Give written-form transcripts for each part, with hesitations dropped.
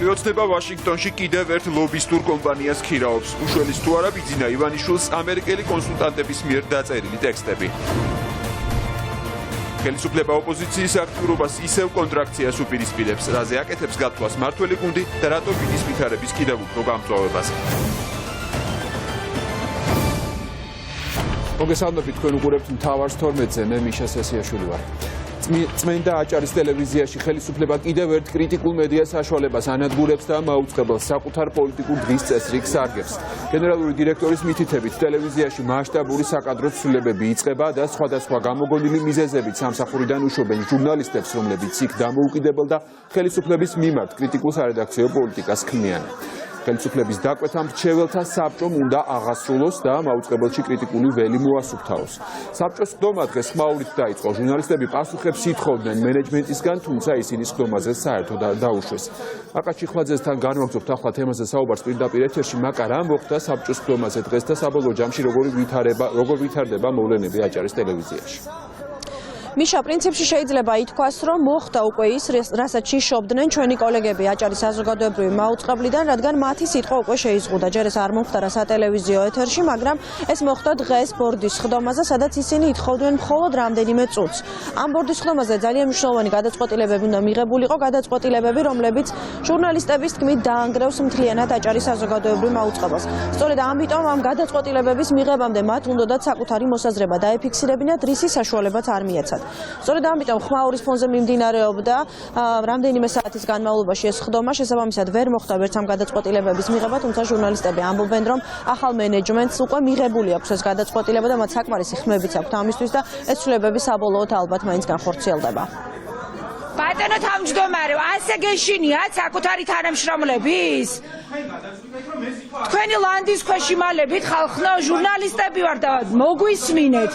ასევე ოცნება ვაშინგტონში კიდევ ერთ ლობისტურ კომპანიას ქირაობს. უშველის თუ არა ბიძინა ივანიშვილს ამერიკელი კონსულტანტების მიერ დაწერილი ტექსტები. ხელისუფლება ოპოზიციის აქტიურობას ისევ კონტრაქციას უპირისპირებს, რაზე აკეთებს გათვლას მართველი გუნდი და რატო ბიდის ვითარების კიდევ უფრო გამწვავებას. მოგესალმებით, თქვენ უყურებთ მთავარს 12-ზე, მე მიშა სესიაშვილი ვარ. წმენდა აჭარის ტელევიზიაში ხელისუფლება კიდევ ერთ კრიტიკულ მედია საშუალებას ანადგურებს და მაუწყებელს საკუთარ პოლიტიკურ დღის წესრიგს სარგებს. გენერალური დირექტორის მითითებით ტელევიზიაში მასშტაბური საკადრო ცვლილებები იწყება და სხვადასხვა გამოგონილი მიზეზებით სამსახურიდან უშვებენ ჟურნალისტებს, რომლებიც იქ დამოუკიდებელ და ხელისუფლების მიმართ კრიტიკულ სარედაქციო პოლიტიკას ქმნიან. ხელისუფლების დაკვეთა მრჩეველთა საბჭომ უნდა აღასრულოს და მაუწყებელში კრიტიკული ველი მოასუფთავოს. საბჭოს ხდომა დღეს ხმაურით დაიწყო. ჟურნალისტები პასუხებს ითხოვდნენ მენეჯმენტისგან, თუმცა ისინი ხდომაზე საერთოდ არ დაუშვეს. მაკა ჩიხლაძესთან განვაგრძობთ ახლა თემაზე საუბარს პირდაპირ ეთერში. მაკა რა მოხდა საბჭოს ხდომაზე დღეს და საბოლოო ჯამში როგორ ვითარდება მოვლენები აჭარის ტელევიზიაში? მიშა, პრინციპში შეიძლება ითქვას, რომ მოხდა უკვე ის, რასაც იშობდნენ ჩვენი კოლეგები აჭარის საზოგადოებრივი მაუწყებლიდან, რადგან მათი სიტყვა უკვე შეიზღუდა. ჯერ ეს არ მომხდარა სატელევიზიო ეთერში, მაგრამ ეს მოხდა დღეს ბორდის ხდომაზე, სადაც ისინი ითხოვდნენ მხოლოდ რამდენიმე წუთს. ამ ბორდის ხდომაზე ძალიან მნიშვნელოვანი გადაწყვეტილებები უნდა მიღებულიყო, გადაწყვეტილებები, რომლებიც ჟურნალისტების თქმით დაანგრევს მთლიანად აჭარის საზოგადოებრივ მაუწყებელს. სწორედ ამიტომ ამ გადაწყვეტილებების მიღებამდე მათ უნდათ საკუთარი მოსაზრება დაეფიქსირებინათ, რისი საშუალებაც არ მიეცათ. სწორედ ამიტომ ხმაურის ფონზე მიმდინარეობდა რამდენიმე საათის განმავლობაში ეს ხდომა, შესაბამისად ვერ მოხდა ვერც ამ გადაწყვეტილებების მიღება, თუმცა ჟურნალისტები ამბობენ, რომ ახალ მენეჯმენტს უკვე მიღებული აქვს ეს გადაწყვეტილება და მათ საკმარისი ხმებიც აქვთ ამისთვის და ეს ცვლილებები საბოლოოდ ალბათ მაინც განხორციელდება. ბატონო თავმჯდომარე, ასე გეშინიათ საკუთარი თანამშრომლების? თქვენი ლანდის ქვეშ იმალებით ხალხო, ჟურნალისტები ვარ და მოგვისმინეთ.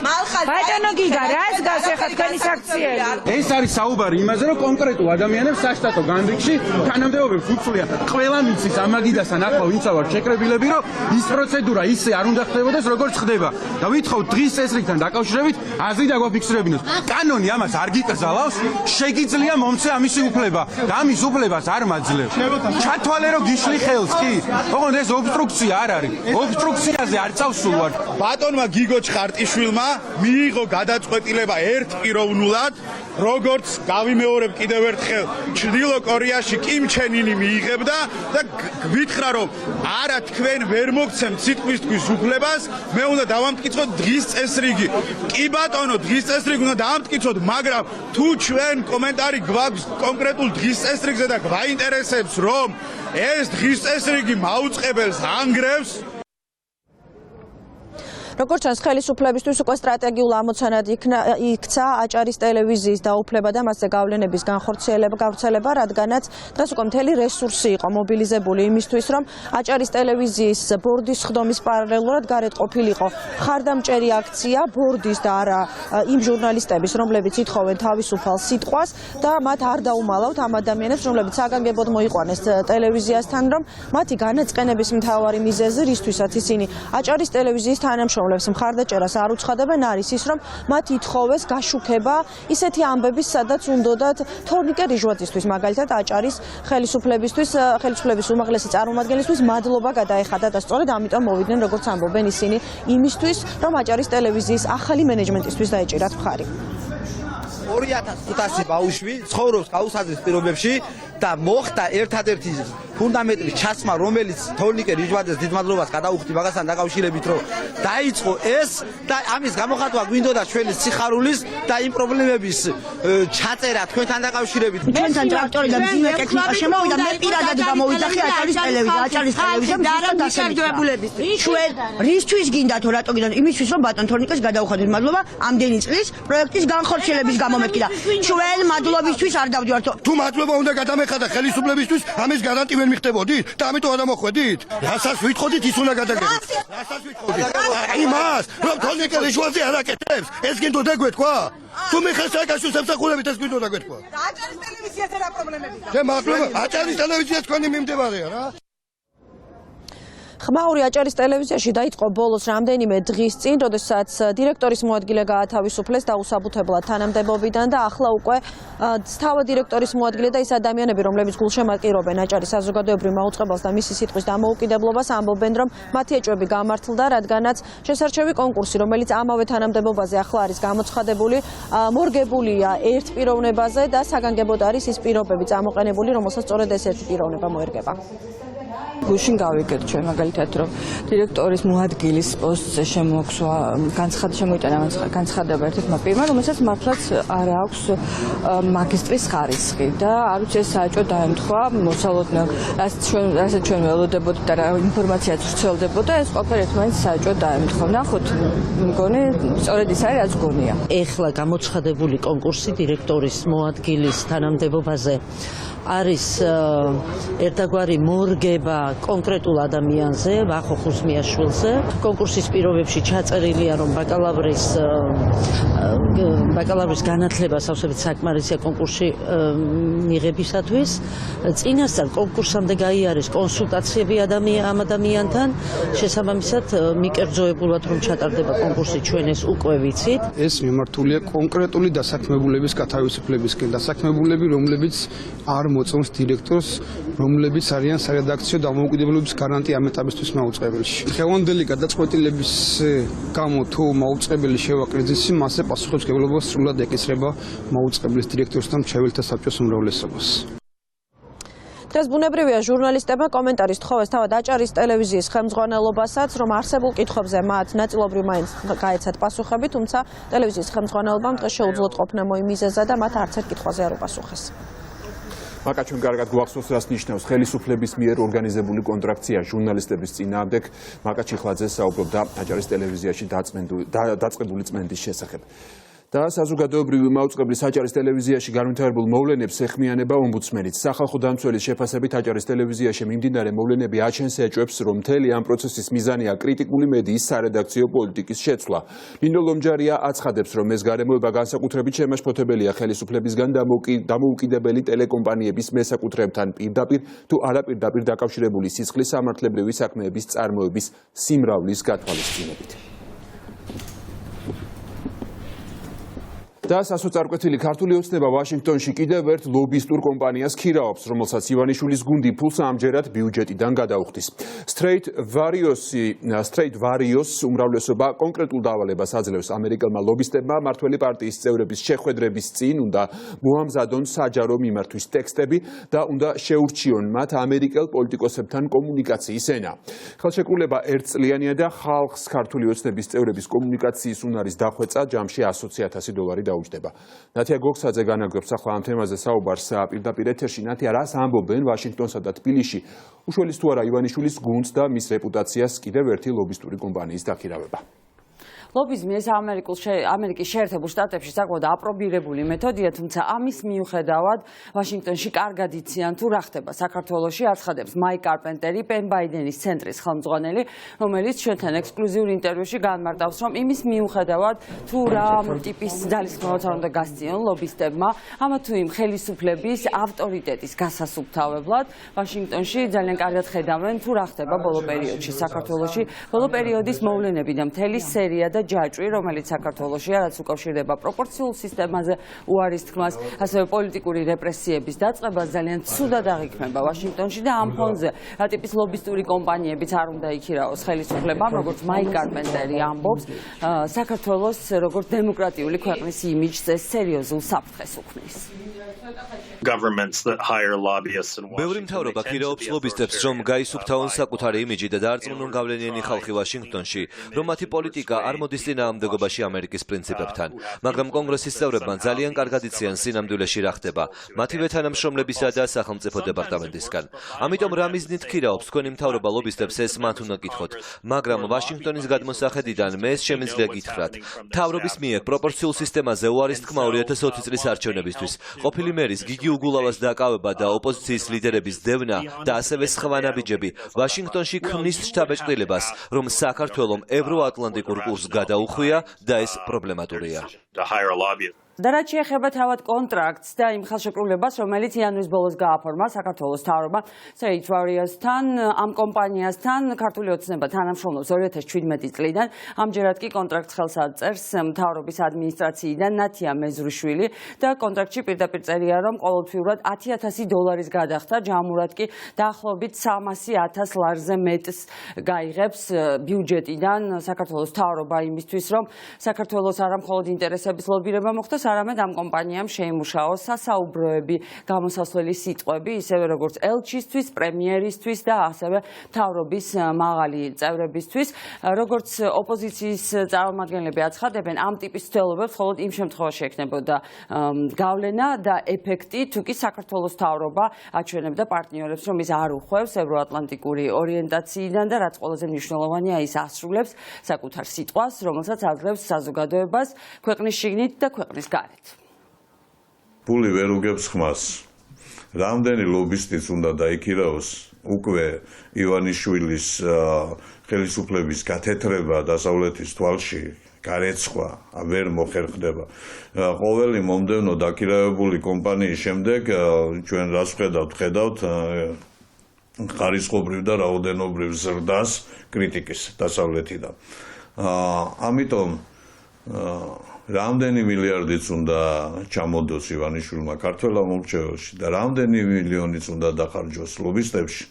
ბატონო გიგა, რას გავს ახლა თქვენი საქციელი? ეს არის საუბარი იმაზე, რომ კონკრეტულ ადამიანებს საშტატო განრიგში თანამდებობებს უწვია. ყველა მიცის ამაგიდასთან ახლა ვინცა ვარ შეკრებილები, რომ ის პროცედურა ისე არ უნდა ხდებოდეს, როგორც ხდება. და ვითხოვთ დღის წესრიგთან დაკავშირებით აზრი დაგვაფიქსირებინოს. კანონი ამას არ გიკრძალავს, შეგიძლია მომცე ამისი უფლება და ამის უფლებას არ მაძლევს. ჩათვალე რომ გიშლი ხელს კი? ოღონდ ეს ობსტრუქცია არ არის. ობსტრუქციაზე არ წავსულვარ. ბატონმა გიგო ჩხარტიშვილმა მიიღო გადაწყვეტილება ერთპიროვნულად, როგორც გავიმეორებ კიდევ ერთხელ, ჩრდილო კორეაში კიმ ჩენ ინი მიიღებდა და გვითხრა რომ არა თქვენ ვერ მოგცემთ სიტყვის უფლებას, მე უნდა დავამტკიცოთ დღის წესრიგი. კი ბატონო, დღის წესრიგი უნდა დავამტკიცოთ, მაგრამ თუ ჩვენ კომენტარი გვაქვს კონკრეტულ დღის წესრიგზე და გვაინტერესებს რომ ეს დღის წესრიგი მაუწყებელს ანგრევს. როგორც ჩანს, ხელისუფლებისთვის უკვე სტრატეგიულ ამოცანად იქცა აჭარის ტელევიზიის დაუფლება და მასზე გავლენების გავრცელება, რადგანაც დღეს უკვე მთელი რესურსი იყო მობილიზებული იმისთვის, რომ აჭარის ტელევიზიის ბორდის ხდომის პარალელურად გარეთ ყოფილიყო ხარდამჭერი აქცია ბორდის და არა იმ ჟურნალისტების, რომლებიც ითხოვენ თავისუფალ სიტყვას და მათ არ დაუმალავთ ამ ადამიანებს, რომლებიც საგანგებოდ მოიყვანეს ტელევიზიასთან, რომ მათი განაწყენების მთავარი მიზეზი, რისთვისაც ისინი აჭარის ტელევიზიის თანამშრომლებს მხარდაჭერას არ უცხადებენ, არის ის, რომ მათ ითხოვეს გაშუქება ისეთი ამბების, სადაც უნდათ თორნიკე რიჟვაძისთვის, მაგალითად აჭარის ხელისუფლების უმაღლესი წარმომადგენლისთვის მადლობა გადაეხადა და სწორედ ამიტომ მოვიდნენ, როგორც ამბობენ ისინი, იმისთვის, რომ აჭარის ტელევიზიის ახალი მენეჯმენტისთვის დაეჭირათ მხარი. 2500 ბავშვი ცხოვრობს გაუსაზღვის პირობებში და მოხდა ერთადერთი ფუნდამენტის ჩასმა, რომელიც თორნიკე რიჟვაძეს დიდ მადლობას გადაუხდი მაგასთან დაკავშირებით, რომ დაიწყო ეს და ამის გამოხატვა გვინდოდა ჩვენი სიხარულის და იმ პრობლემების ჩაწერა თქვენთან დაკავშირებით. ჩვენთან ტრაქტორი და მძიმე ტექნიკა შემოვიდა, მე პირადად გამოვიძახი აჭარის ტელევიზია ჩვენ რისთვის გინდათ, რატო გინდათ? იმისთვის, რომ ბატონ თორნიკეს გადაუხადეთ მადლობა ამდენი წლის პროექტის განხორციელების გამომეტკიდა. ჩვენ მადლობისთვის არ დავდივართ. თუ მადლობა უნდა გადამეხადა ხელისუფლებისთვის, ამის გარანტი ვერ მიხდებოდით და ამიტომ არ ამოხვედით? რასაც ვითხოვდით, ის უნდა გადაგებდეთ. რასაც ვითხოვდით? იმას, რომ თორნიკე რიჟვაძე არ აკეთებს, ეს გინდოდა გვეთქვა? თუ მიხეს საკაშოს სამსახურებით ეს გინდოდა გვეთქვა? აჭარის ტელევიზიაზე რა პრობლემებია? მე მადლობა, აჭარის ტელევიზია თქვენი მიმდებარეა რა. ხმაური აჭარის ტელევიზიაში დაიწყო ბოლოს რამდენიმე დღის წინ, როდესაც დირექტორის მოადგილე გაათავისუფლეს დაუსაბუთებლად თანამდებობიდან და ახლა უკვე თავად დირექტორის მოადგილე და ის ადამიანები, რომლებიც გულშემატკივრობენ აჭარის საზოგადოებრივ მაუწყებელს და მისი სიტყვის დამოუკიდებლობას, ამბობენ, რომ მათი ეჭვები გამართლდა, რადგანაც შესარჩევი კონკურსი, რომელიც ამავე თანამდებობაზე ახლა არის გამოცხადებული, მორგებულია ერთ პიროვნებაზე და საგანგებოდ არის ის პირობები წამოყენებული, რომელსაც სწორედ ეს ერთი პიროვნება მოერგება. გუშინ გავიგეთ ჩვენ მაგალითად რომ დირექტორის მოადგილის პოსტზე შემოგვსვა შემოიტანა განცხადება ერთ-ერთმა პირმა, რომელსაც მართლაც არ აქვს მაგისტრის ხარისხი და არ ვიცი ეს საჭო დაემთხვა მოსალოდნელ რასაც ჩვენ ველოდებოდით და რა ინფორმაციაც ვრცელდებოდა ეს ყოფილი ერთმანეთს საჭო დაემთხვა. ნახოთ მგონი სწორედ ის არის რაც გონია. ეხლა გამოცხადებული კონკურსი დირექტორის მოადგილის თანამდებობაზე არის ერთგვარი მორგება კონკრეტულ ადამიანზე, ვახო ხუსმიაშვილზე. კონკურსის პირობებში ჩაწერილია, რომ ბაკალავრის განათლება სავსებით საკმარისია კონკურსში მიღებისათვის. წინასწარ კონკურსამდე გაიარეს კონსულტაციები ამ ადამიანთან, შესაბამისად მიკერძოებულად რომ ჩატარდება კონკურსი ჩვენ ეს უკვე ვიცით. ეს მიმართულია კონკრეტული დასაქმებულების გათავისუფლებისკენ, დასაქმებულები, რომლებიც არ მოწონს დირექტორს, რომლებიც არიან სარედაქციო დამოუკიდებლობის გარანტია ამ ეტაპისთვის მაუწყებელში. ხელოვნდელი გადაწყვეტილების გამო თუ მაუწყებელი შევაკრიზისი, მასზე პასუხისმგებლობა სრულად ეკისრება მაუწყებლის დირექტორს და მრჩეველთა საბჭოს უმრავლესობას. დღეს ბუნებრივია ჟურნალისტებმა კომენტარის თხოვეს თავად აჭარის ტელევიზიის ხელმძღვანელობასაც, რომ არსებულ კითხვებზე მათ ნაწილობრივ მაინც გაეცათ პასუხები, თუმცა ტელევიზიის ხელმძღვანელობამ დღეს შეუძლოდ ყოფნა მოიმიზეზა და მათ არც ერთ კითხვაზე არ უპასუხეს. მაკა ჩვენ კარგად გვახსოვს, რას ნიშნავს ხელისუფლების მიერ ორგანიზებული კონტრაქცია ჟურნალისტების წინააღმდეგ. მაკა ჩიხლაძე საუბრობდა აჭარის ტელევიზიაში დაწყებული წმენდის შესახებ. და საზოგადოებრივი მაუწყებლის აჭარის ტელევიზიაში განვითარებულ მოვლენებს ეხმიანება ომბუდსმენიც. სახალხო დამცველის შეფასებით აჭარის ტელევიზიაში მიმდინარე მოვლენები აჩენს ეჭვებს, რომ მთელი ამ პროცესის მიზანია კრიტიკული მედიის სარედაქციო პოლიტიკის შეცვლა. ნინო ლომჯარია აცხადებს, რომ ეს გარემოება განსაკუთრებით შემაშფოთებელია ხელისუფლებისგან დამოუკიდებელი ტელეკომპანიების მესაკუთრეებთან პირდაპირ თუ არაპირდაპირ დაკავშირებული სისხლის სამართლებრივი საქმეების წარმოების სიმრავლის გათვალისწინებით. და სასოწარკვეთილი ქართული ოცნება ვაშინგტონში კიდევ ერთ ლობისტურ კომპანიას ქირაობს, რომელსაც ივანიშვილის გუნდი ფულს ამჯერად ბიუჯეტიდან გადაუხდის. Straight Varios უმრავლესობა კონკრეტულ დავალებას აძლევს ამერიკელმა ლობისტებმა მმართველი პარტიის წევრების შეხვედრების წინ უნდა მოამზადონ საჯარო მიმართვის ტექსტები და უნდა შეურჩიონ მათ ამერიკელ პოლიტიკოსებთან კომუნიკაციის ენა. ხელშეკრულება ერთწლიანია და ხალხს ქართული ოცნების წევრების კომუნიკაციის უნარის დახვეწა ჯამში $100,000 დაუჯდება. ნათია გოგსაძე განაგებს ახლა ამ თემაზე საუბარს პირდაპირ ეთერში. ნათია, რას ამბობენ ვაშინგტონსა და თბილისში უშველის თუ არა ივანიშვილის გუნდს და მის რეპუტაციას კიდევ ერთი ლობისტური კომპანიის დაქირავება? ლობიზმი ეს ამერიკის შეერთებულ შტატებში საკმაოდ აპრობირებული მეთოდია, თუმცა ამის მიუხედავად ვაშინგტონში კარგად იციან თუ რა ხდება საქართველოში, აცხადებს მაიკ კარპენტერი, პენ ბაიდენის ცენტრის ხელმძღვანელი, რომელიც ჩვენთან ექსკლუზიურ ინტერვიუში განმარტავს, რომ იმის მიუხედავად თუ რა ტიპის ძალისხმევაც არ უნდა გასწიონ ლობისტებმა, ამა თუ იმ ხელისუფლების ავტორიტეტის გასასუფთავებლად, ვაშინგტონში ძალიან კარგად ხედავენ თუ რა ხდება ბოლო პერიოდში საქართველოში, ბოლო პერიოდის მოვლენები და მთელი სერია და ჯაჭვი, რომელიც საქართველოში რაც უკავშირდება პროპორციულ სისტემაზე უარის თქმას, ასევე პოლიტიკური რეპრესიების დაწყებას ძალიან ცუდად აღიქმება ვაშინგტონში და ამ ფონზე რა ტიპის ლობისტური კომპანიებიც არ უნდა იქირაოს ხელისუფლებამ, როგორც მაიკ კარპენტერი ამბობს, საქართველოს როგორც დემოკრატიული ქვეყნის იმიჯზე სერიოზულ საფრთხეს უქმნის. ბევრი მთავრობა ქირაობს ლობისტებს, რომ გაისუფთავონ საკუთარი იმიჯი და დაარწმუნონ გავლენიანი ხალხი ვაშინგტონში, რომ მათი პოლიტიკა არ მოდის წინააღმდეგობაში ამერიკის პრინციპებთან. მაგრამ კონგრესის წევრებმა ძალიან კარგად იციან სინამდვილეში რა ხდება, მათივე თანამშრომლებისა და სახელმწიფო დეპარტამენტისგან. ამიტომ რა მიზნით ქირაობს თქვენი მთავრობა ლობისტებს, ეს მათ უნდა გითხოთ. მაგრამ ვაშინგტონის გადმოსახედიდან მე ეს შემიძლია გითხრათ. მთავრობის მიერ პროპორციულ სისტემაზე უარის თქმა 2020 წლის არჩევნებისთვის, ყოფილი მერის გიგი უგულავას დაკავება და ოპოზიციის ლიდერების დევნა და ასევე სხვა ნაბიჯები ვაშინგტონში ქმნის შთაბეჭდილებას, რომ საქართველომ ევროატლანტიკურ კურსს გადაუხვია და ეს პრობლემატურია. და რაც შეეხება თავად კონტრაქტს და იმ ხელშეკრულებას, რომელიც იანვრის ბოლოს გააფორმა საქართველოს მთავრობა Mtavariasთან, ამ კომპანიასთან ქართული ოცნება თანამშრომლობს 2017 წლიდან. ამჯერად კი კონტრაქტს ხელს აწერს მთავრობის ადმინისტრაციიდან ნათია მეზრიშვილი და კონტრაქტში პირდაპირ წერია, რომ ყოველთვიურად $10,000 გადახდა, ჯამურად კი დაახლოებით 300,000 ლარზე მეტს გაიღებს ბიუჯეტიდან საქართველოს მთავრობა იმისთვის, რომ საქართველოს არა მხოლოდ ინტერესების ლობირება მოხდეს, არამედ ამ კომპანიამ შეიმუშაოს სასაუბროები, გამოსასვლელი სიტყვები, ისევე როგორც ელჩისთვის, პრემიერისთვის და ასევე მთავრობის მაღალი წევრებისთვის. როგორც ოპოზიციის წარმომადგენლები აცხადებენ, ამ ტიპის ცდილობებს მხოლოდ იმ შემთხვევაში ექნებოდა გავლენა და ეფექტი, თუ კი საქართველოს მთავრობა აჩვენებდა პარტნიორებს, რომ ის არ უხვევს ევროატლანტიკური ორიენტაციიდან და რაც ყველაზე მნიშვნელოვანია, ის ასრულებს საკუთარ სიტყვას, რომელსაც აძლევს საზოგადოებას ქვეყნის შიგნით და ქვეყნის გარეთ. ფული ვერ უგებს ხმას. რამდენი ლობისტიც უნდა დაიქირაოს უკვე ივანიშვილის ხელისუფლების გათეთრება დასავლეთის თვალში გარეცხვა ვერ მოხერხდება. ყოველი მომდევნო დაქირავებული კომპანიის შემდეგ ჩვენ რას ხედავთ ხარისხობრივ და რაოდენობრივ ზრდას კრიტიკის დასავლეთიდან. ამიტომ რამდენი მილიარდიც უნდა ჩამოდოს ივანიშვილმა ქართველ მომრჩეველში და რამდენი მილიონიც უნდა დახარჯოს ლობისტებში,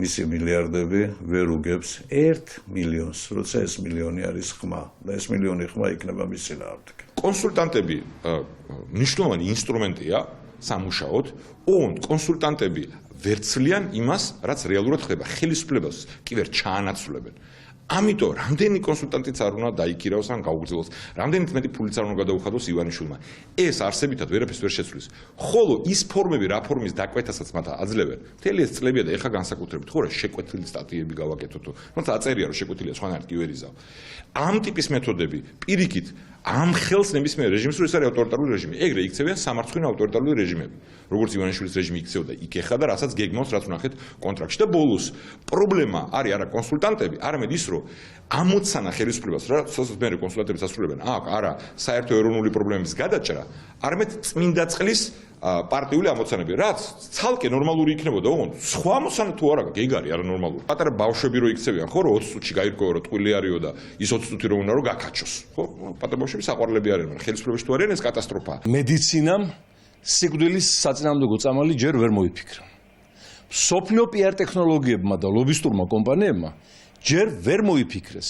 მისი მილიარდები ვერ უგებს 1 მილიონს, როცა ეს მილიონი არის ხმა და ეს მილიონი ხმა იქნება მისი ნაყოფი. კონსულტანტები მნიშვნელოვანი ინსტრუმენტია სამუშაოდ, ოღონდ კონსულტანტები ვერ ცვლიან იმას, რაც რეალურად ხდება, ხელისუფლებას კი ვერ ჩაანაცვლებენ. ამიტომ რამდენი კონსულტანტიც არ უნდა დაიქირაოს ან გაუგრძელოს, რამდენიც მეტი ფულიც არ უნდა გადაუხადოს ივანიშვილმა. ეს არსებითად ვერაფერს ვერ შეცვლის. ხოლო ის ფორმები, რა ფორმის დაკვეთასაც მათ აძლევენ, მთელი ეს წლებია და ეხა განსაკუთრებით, ხო რა შეკვეთილი სტატიები გავაკეთოთო. თუმცა აწერია რომ შეკვეთილია სხვანაირად კი ვერ იზავ. ამ ტიპის მეთოდები პირიქით ამ ხელს ნებისმიერ რეჟიმს, რომ ეს არის ავტორიტარული რეჟიმი. ეგრე იქცევიან სამარცხვინო ავტორიტარული რეჟიმები. როგორც ივანიშვილის რეჟიმი იქცეოდა, იქ ეხა და რასაც გეგმავს, რაც ვნახეთ კონტრაქტში. და ბოლოს პრობლემა არის არა კონსულტანტები, არამედ ის, რომ ამოცანა ხელისუფლებას, რასაც მე კონსულტანტებს ასრულებენ, აქ არა საერთო ეროვნული პრობლემების გადაჭრა, არამედ წმინდა წყლის პარტიული ამოცანები, რაც ცალკე ნორმალური იქნებოდა, ოღონდ სხვა ამოცანა თუ არა გეგარი არა ნორმალური. პატარა ბავშვები რო იქცევიან, ხო, რომ 20 წუთში გაირკვევა, რომ ტყუილი არისო და ის 20 წუთი რო უნდა რომ გაკაჩოს, ხო? პატარა ბავშვები საყვარლები არიან, მაგრამ ხელისუფლებაში თუ არიან ეს კატასტროფაა. მედიცინამ სიკვდილის საწინააღმდეგო წამალი ჯერ ვერ მოიფიქრა. სოფლიო PR ტექნოლოგიებმა და ლობისტურმა კომპანიებმა ჯერ ვერ მოიფიქრეს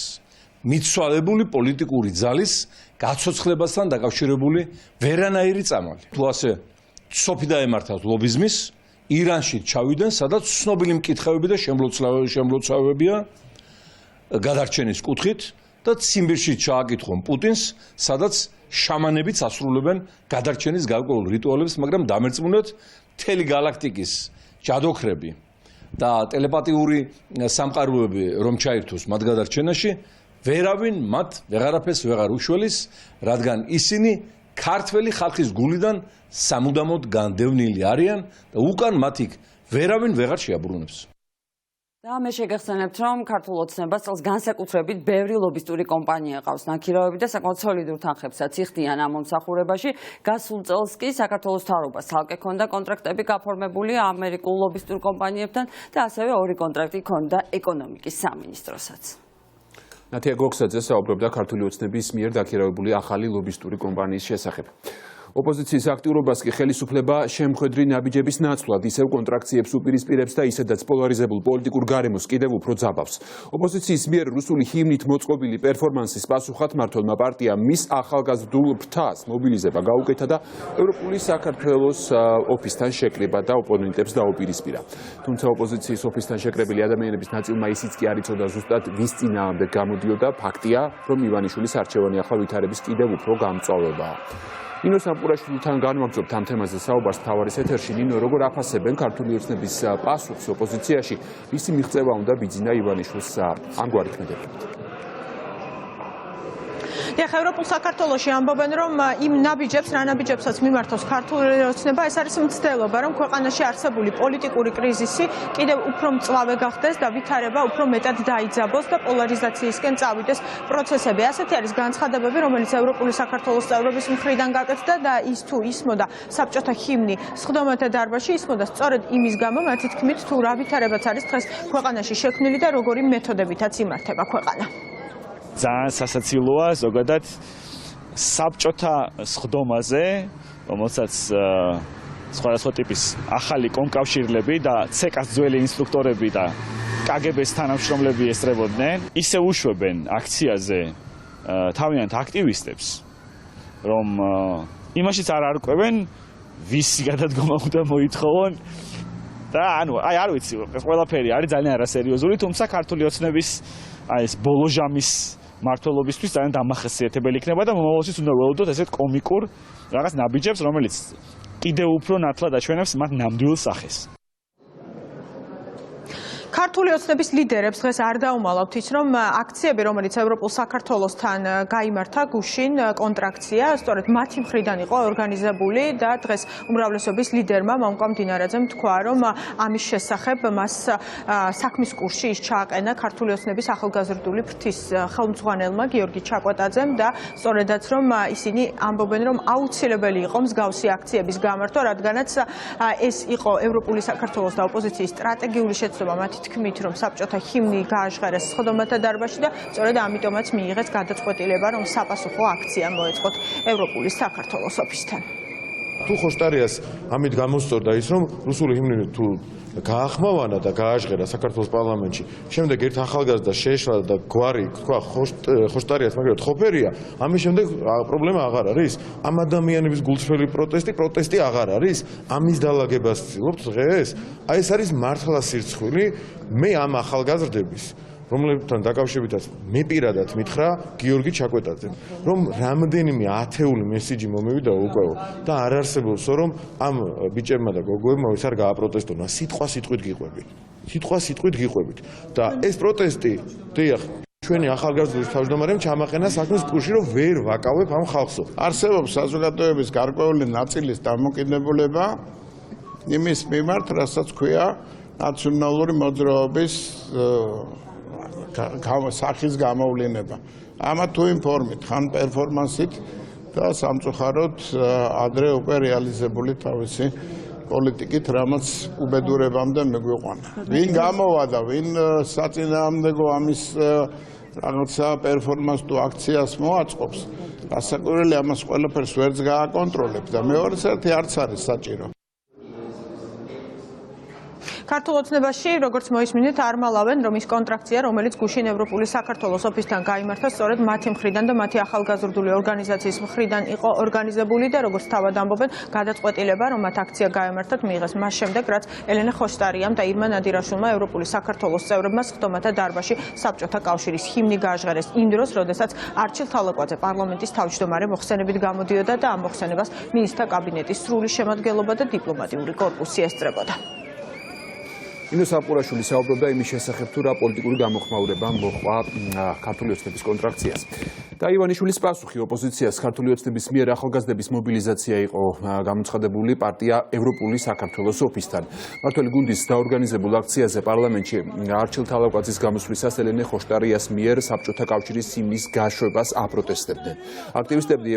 მიცვალებული პოლიტიკური ძალის გაცოცხლებასთან დაკავშირებული ვერანაირი წამალი. თუ ასე სოფი დაემართათ ლობიზმის, ირანში ჩავიდნენ, სადაც ცნობილი მკითხავები და შემლოცავებია გადარჩენის კუთხით და ციმბირში ჩააკითხონ პუტინს, სადაც შამანებიც ასრულებენ გადარჩენის გარკვეულ რიტუალებს, მაგრამ დამერწმუნეთ მთელი გალაქტიკის ჯადოქრები და ტელეპათიური სამყაროები რომ ჩაირთოს მათ გადარჩენაში, ვერავინ მათ ვეღარაფერს ვეღარ უშველის, რადგან ისინი ქართველი ხალხის გულიდან სამუდამოდ განდევნილი არიან და უკან მათ იქ ვერავინ ვეღარ შეაბრუნებს. და მე შეგახსენებთ, რომ ქართულ ოცნებას წელს განსაკუთრებით ბევრი ლობისტური კომპანია ყავს ნაქირავები და საკმაოდ სოლიდურ თანხებსაც იხდიან ამ მომსახურებაში. გასულ წელს კი საქართველოს მთავრობას ცალკე ჰქონდა კონტრაქტები გაფორმებული ამერიკულ ლობისტურ კომპანიებთან და ასევე ორი კონტრაქტი ჰქონდა ეკონომიკის სამინისტროსაც. ნათია გოგსაძე საუბრობდა ქართული ოცნების მიერ დაქირავებული ახალი ლობისტური კომპანიის შესახებ. ოპოზიციის აქტიურობას კი ხელისუფლება შემხედრი ნაბიჯების ნაცვლად ისევ კონტრაქციებს უპირისპირებს და ისედაც პოლარიზებულ პოლიტიკურ გარემოს კიდევ უფრო ძაბავს. ოპოზიციის მიერ რუსული ჰიმნით მოწყობილი პერფორმანსის პასუხად მმართველმა პარტიამ მის ახალგაზრდულ ფრთას მობილიზება გაუკეთა და ევროპული საქართველოს ოფისთან შეკრება და ოპონენტებს დაუპირისპირა. თუმცა ოპოზიციის ოფისთან შეკრებილი ადამიანების ნაწილმა ისიც კი არ იცოდა ზუსტად ვის წინააღმდეგ გამოდიოდა. ფაქტია, რომ ივანიშვილის არჩევანი ახლა ვითარების კიდევ უფრო გამწვავებაა. ნინო სამყურაშვილთან განვაგრძობთ ამ თემაზე საუბარს მთავარის ეთერში. ნინო, როგორ აფასებენ ქართული ოცნების პასუხს ოპოზიციაში, მისი მიღწევა უნდა ბიძინა ივანიშვილს ამგვარი ქმედებებით? ეხლა ევროპულ საქართველოში ამბობენ, რომ იმ ნაბიჯებს, რა ნაბიჯებსაც მიმართავს ქართული ოცნება, ეს არის მცდელობა, რომ ქვეყანაში არსებული პოლიტიკური კრიზისი კიდევ უფრო მწვავე გახდეს და ვითარება უფრო მეტად დაიძაბოს და პოლარიზაციისკენ წავიდეს პროცესები. ასეთი არის განცხადებები, რომელიც ევროპული საქართველოს წევრების მხრიდან გაკეთდა და ის თუ ისმოდა საბჭოთა ჰიმნი სხდომათა დარბაზში, ისმოდა სწორედ იმის გამო, მათი თქმით, თუ რა ვითარებაც არის დღეს ქვეყანაში შექმნილი და როგორი მეთოდებითაც იმართება ქვეყანა. ძალიან სასაცილოა ზოგადად საბჭოთა სხდომაზე, რომელსაც სხვადასხვა ტიპის ახალი კონკავშირლები და ცეკას ძველი ინსტრუქტორები და კგბ-ს თანამშრომლები ესწრებოდნენ, ისე უშვებენ აქციაზე თავიანთ აქტივისტებს, რომ იმაშიც არ არკვევენ, ვისი გადადგომა უნდა მოითხოვონ და არ ვიცი, ეს ყველაფერი არის ძალიან არასერიოზული, თუმცა ქართული ოცნების ეს ბოლო ჟამის მმართველობისთვის ძალიან დამახასიათებელი იქნება და მომავალშიც უნდა ველოდოთ ესეთ კომიკურ რაღაც ნაბიჯებს, რომელიც კიდევ უფრო ნათლად აჩვენებს მათ ნამდვილ სახეს. ქართული ოცნების ლიდერებს დღეს არ დაუმალავთ ის, რომ აქციები, რომელიც ევროპულ საქართველოსთან გაიმართა გუშინ კონტრაქცია, სწორედ მათი მხრიდან იყო ორგანიზებული და დღეს უმრავლესობის ლიდერმა მამუკა მდინარაძემ თქვა, რომ ამის შესახებ მას საქმის კურსში ის ჩააყენა ქართული ოცნების ახალგაზრდული ფრთის ხელმძღვანელმა გიორგი ჩაკვეტაძემ და სწორედაც რომ ისინი ამბობენ, რომ აუცილებელი იყო მსგავსი აქციების გამართვა, რადგანაც ეს იყო ევროპული საქართველოს და ოპოზიციის სტრატეგიული შეცდომა მათი თქმით, რომ საბჭოთა ჰიმნი გააჟღერეს სხდომათა დარბაზში და სწორედ ამიტომაც მიიღეს გადაწყვეტილება, რომ საპასუხო აქცია მოეწყოთ ევროპული საქართველოს ოფისთან. თუ ხოშტარიას ამით გამოსწორდა ის, რომ რუსული ჰიმნი თუ გაახმოვანა და გააჟღერა საქართველოს პარლამენტში, შემდეგ ერთ ახალგაზრდა შეეშლა და გვარი თქვა ხოშტარიას მაგრამ თხოფერია, ამის შემდეგ პრობლემა აღარ არის. ამ ადამიანების გულწრფელი პროტესტი აღარ არის. ამის დალაგებას ვცდილობთ დღეს. აი ეს არის მართლა სირცხვილი. მე ამ ახალგაზრდების რომლებთან დაკავშირებითაც მე პირადად მითხრა გიორგი ჩაკვეტაძემ, რომ რამდენიმე ათეული მესიჯი მომევიდა უკვე და არ არსებობს, რომ ამ ბიჭებმა და გოგოებმა ის არ გააპროტესტონა, სიტყვით გიყვებით. და ეს პროტესტი, დიახ, ჩვენი ახალგაზრდობის თავმჯდომარემ ჩამაყენა საქმის კურსში, რომ ვერ ვაკავებ ამ ხალხსო. არსებობს საზოგადოების გარკვეული ნაწილის დამოკიდებულება იმის მიმართ, რასაც ქვია ნაციონალური მოძრაობის სახის გამოვლინება. ამა თუ იმ ფორმით, ხან პერფორმანსით და სამწუხაროდ ადრე უკვე რეალიზებული თავისი პოლიტიკით, რამაც უბედურებამდე მეგვიყვანა. ვინ გამოვა და ვინ საწინააღმდეგო ამის რაღაცა პერფორმანს თუ აქციას მოაწყობს, რასაკვირველი ამას ყველაფერს ვერც გააკონტროლებთ და მეორეც ერთი არც არის საჭირო. ქართულ ოცნებაში, როგორც მოისმინეთ, არ მალავენ, რომ ის კონტრაქცია, რომელიც გუშინ ევროპული საქართველოს ოფისთან გაიმართა, სწორედ მათი მხრიდან და მათი ახალგაზრდული ორგანიზაციის მხრიდან იყო ორგანიზებული და როგორც თავად ამბობენ, გადაწყვეტილება, რომ მათ აქცია გაემართათ, მიიღეს მას შემდეგ, რაც ელენე ხოშტარიამ და ირმა ნადირაშვილმა ევროპული საქართველოს წევრებმა სხდომათა დარბაზში საბჭოთა კავშირის ჰიმნი გააჟღერეს იმ დროს, როდესაც არჩილ თალაკვაძე პარლამენტის თავმჯდომარე მოხსენებით გამოდიოდა და ამ მოხსენებას მინისტრთა კაბინეტის სრული შემადგენლობა და დიპლომატიური კორპუსი ესწრებოდა. ინო საპურაშვილი საუბრობდა იმის შესახებ, თუ რა პოლიტიკური გამოხმაურება მოჰყვა ქართული ოცნების კონტრაქციას. და ივანიშვილის პასუხი ოპოზიციას ქართული ოცნების მიერ ახალგაზრდების მობილიზაცია იყო გამოცხადებული პარტია ევროპული საქართველოს ოფისთან. მმართველი გუნდის დაორგანიზებულ აქციაზე პარლამენტში არჩილ თალაკვაძის გამოსვლისას ელენე ხოშტარიას მიერ საბჭოთა კავშირის ჰიმნის გაშვებას აპროტესტებდნენ. აქტივისტები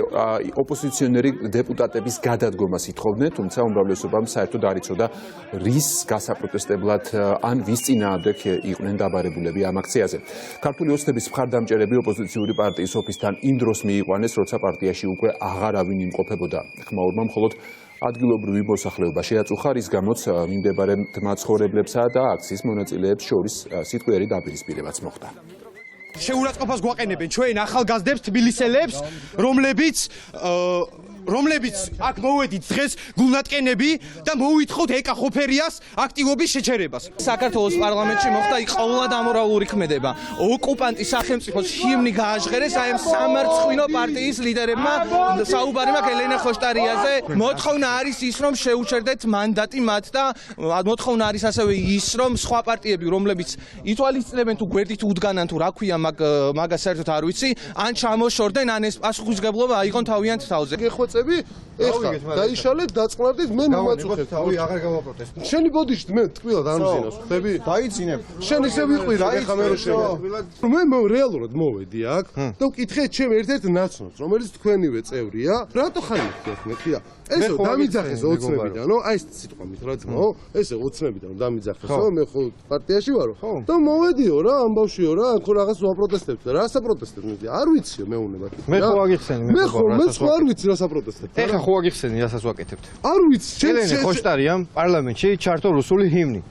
ოპოზიციონერი დეპუტატების გადადგომას ითხოვდნენ, თუმცა უმრავლესობამ საერთოდ არ იცოდა რის გასაპროტესტებლად ან ვის წინააღმდეგ იყვნენ დაბარებულები ამ აქციაზე. ქართული ოცნების მხარდამჭერები ოპოზიციური პარტიის ოფისთან იმ დროს მიიყვანეს, როცა პარტიაში უკვე აღარავინ იმყოფებოდა. ხმაურმა მხოლოდ ადგილობრივი მოსახლეობა შეაწუხა, რის გამოც მიმდებარე მაცხოვრებლებსა და აქციის მონაწილეებს შორის სიტყვიერი დაპირისპირებაც მოხდა. შეურაცხყოფას გვაყენებენ ჩვენ ახალგაზრდებს, თბილისელებს, რომლებიც რომლებიც აქ მოვედით დღეს გულნატკენები და მოვითხოვთ ეკა ხოფერიას აქტივობის შეჩერებას. საქართველოს პარლამენტში მოხდა ყოველად ამორალური ქმედება. ოკუპანტის სახელმწიფოს ჰიმნი გააჟღერეს აი ამ სამარცხვინო პარტიის ლიდერებმა საუბარი მაქვს ელენე ხოშტარიაზე. მოთხოვნა არის ის, რომ შეუჩერდეთ მანდატი მათ და მოთხოვნა არის ასევე ის, რომ სხვა პარტიები, რომლებიც ითვალისწინებენ თუ გვერდით უდგანან თუ რა ქვია მაგას საერთოდ არ ვიცი, ან ჩამოშორდნენ, ან ეს პასუხისმგებლობა აიღონ თავიანთ თავზე. გეხვეწები, ეხლა დაიშალეთ, დაწყნარდით, მე მომაწუხებ. თავი აღარ გავაპროტესტო. შენი ბოდიშით მე თკვილად ამძინოს, ხდები? დაიძინებ. შენ ისე ვიყვი რა, ეხლა მე რო შევედი. მე რეალურად მოვედი აქ და ვკითხე ჩემ ერთ-ერთ ნაცნობს, რომელიც თქვენივე წევრია, რატო ხარ მეთქი? ესო დამიძახეს ოცნებიდანო, აი ეს სიტყვამით რა თქმა, ესე ოცნებიდან დამიძახესო, მე ხო პარტიაში ვარო და მოვედიო რა, ამბავშიო რა, ხო რაღაც ვაპროტესტებ და რა საპროტესტებ მე არ ვიციო მეუნება. მე ხო აგიხსენი, მე ხო არ ვიცი რა საპროტესტებ. ეხლა ხო აგიხსენი, რასაც ვაკეთებთ. არ ვიცი, ელენე ხოშტარიამ პარლამენტში ჩართო რუსული ჰიმნი.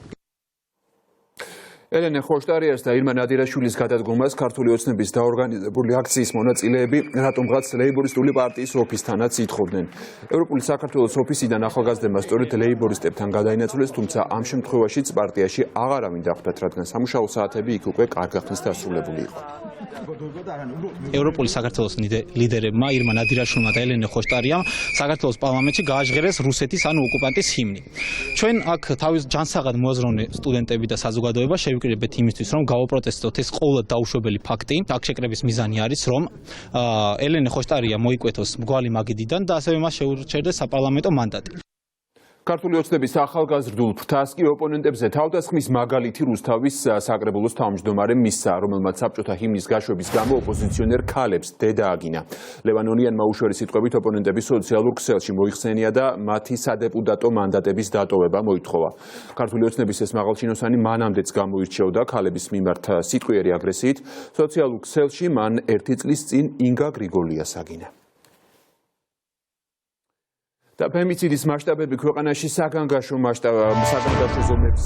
ელენე ხოშტარიას და ირმა ნადირაშვილის გადადგომას ქართული ოცნების დაორგანიზებული აქციის მონაწილეები რატომღაც ლეიბორისტული პარტიის ოფისთანაც ითხოვდნენ. ევროპული საქართველოს ოფისიდან ახალგაზრდებმა სწორედ ლეიბორისტებთან გადაინაცვლეს, თუმცა ამ შემთხვევაშიც პარტიაში აღარავინ დახვდათ, რადგან სამუშაო საათები იქ უკვე კარგ ხნის დასრულებული იყო. ევროპული საქართველოს ლიდერებმა ირმა ნადირაშვილმა და ელენე ხოშტარიამ საქართველოს პარლამენტში გააჟღერეს რუსეთის ანუ ოკუპანტის ჰიმნი. ჩვენ აქ თავის ჯანსაღად მოაზროვნე სტუდენტები და საზოგადოება შევიკრიბეთ იმისთვის, რომ გავაპროტესტოთ ეს ყოველად დაუშვებელი ფაქტი. აქ შეკრების მიზანი არის, რომ ელენე ხოშტარია მოიკვეთოს მრგვალი მაგიდიდან და ასევე მას შეურჩერდეს საპარლამენტო მანდატი. ქართული ოცნების ახალგაზრდულ ფრთას კი ოპონენტებზე თავდასხმის მაგალითი რუსთავის საკრებულოს თავმჯდომარემ მისცა, რომელმაც საბჭოთა ჰიმნის გაშვების გამო ოპოზიციონერ ქალებს დედა აგინა. ლევანონიანმა უშუალო სიტყვებით ოპონენტების სოციალურ ქსელში მოიხსენია და მათი სადეპუტატო მანდატების დატოვება მოითხოვა. ქართული ოცნების ეს მაღალჩინოსანი მანამდეც გამოირჩეოდა ქალების მიმართ სიტყვიერი აგრესიით. სოციალურ ქსელში მან 1 წლის წინ ინგა გრიგოლიას აგინა. და ფემიციდის მასშტაბები ქვეყანაში საგანგაშო ზომებს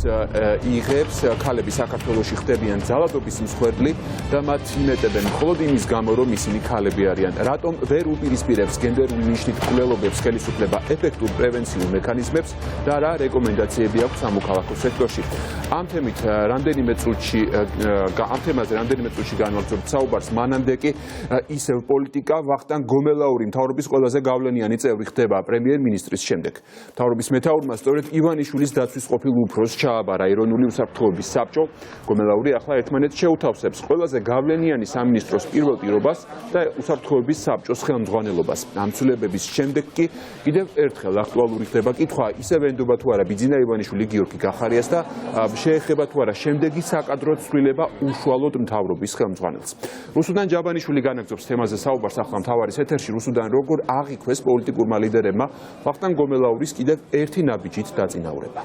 იღებს. ქალები საქართველოში ხდებიან ძალადობის მსხვერპლი და მათ იმეტებენ მხოლოდ იმის გამო, რომ ისინი ქალები არიან. რატომ ვერ უპირისპირებს გენდერული ნიშნით მკვლელობებს ხელისუფლება ეფექტურ პრევენციულ მექანიზმებს და რა რეკომენდაციები აქვს სამოქალაქო სექტორში. ამ თემაზე რამდენიმე წუთში განვაგრძობთ საუბარს. მანამდე კი ისევ პოლიტიკა ვახტანგ გომელაური მთავრობის ყველაზე გავლენიანი წევრი ხდება პრემიერ-მინისტრის შემდეგ. მთავრობის მეთაურმა სწორედ ივანიშვილის დაცვის ყოფილ უფროსს ჩააბარა ეროვნული უსაფრთხოების საბჭო. გომელაური ახლა ერთმანეთს შეუთავსებს ყველაზე გავლენიანი სამინისტროს პირველ პირობას და უსაფრთხოების საბჭოს ხელმძღვანელობას. ამ ცვლილებების შემდეგ კი კიდევ ერთხელ აქტუალური ხდება კითხვა, ისევ ენდობა თუ არა ბიძინა ივანიშვილი გიორგი გახარიას და შეეხება თუ არა შემდეგი საკადრო ცვლილება უშუალოდ მთავრობის ხელმძღვანელს. რუსუდან ჯაბანიშვილი განაგრძობს თემაზე საუბარს ახლა მთავარის ეთერში. რუსუდან როგორ აღიქვეს პოლიტიკურმა ლიდერებმა ვახტანგ გომელაურის კიდევ ერთი ნაბიჯით დაწინაურება.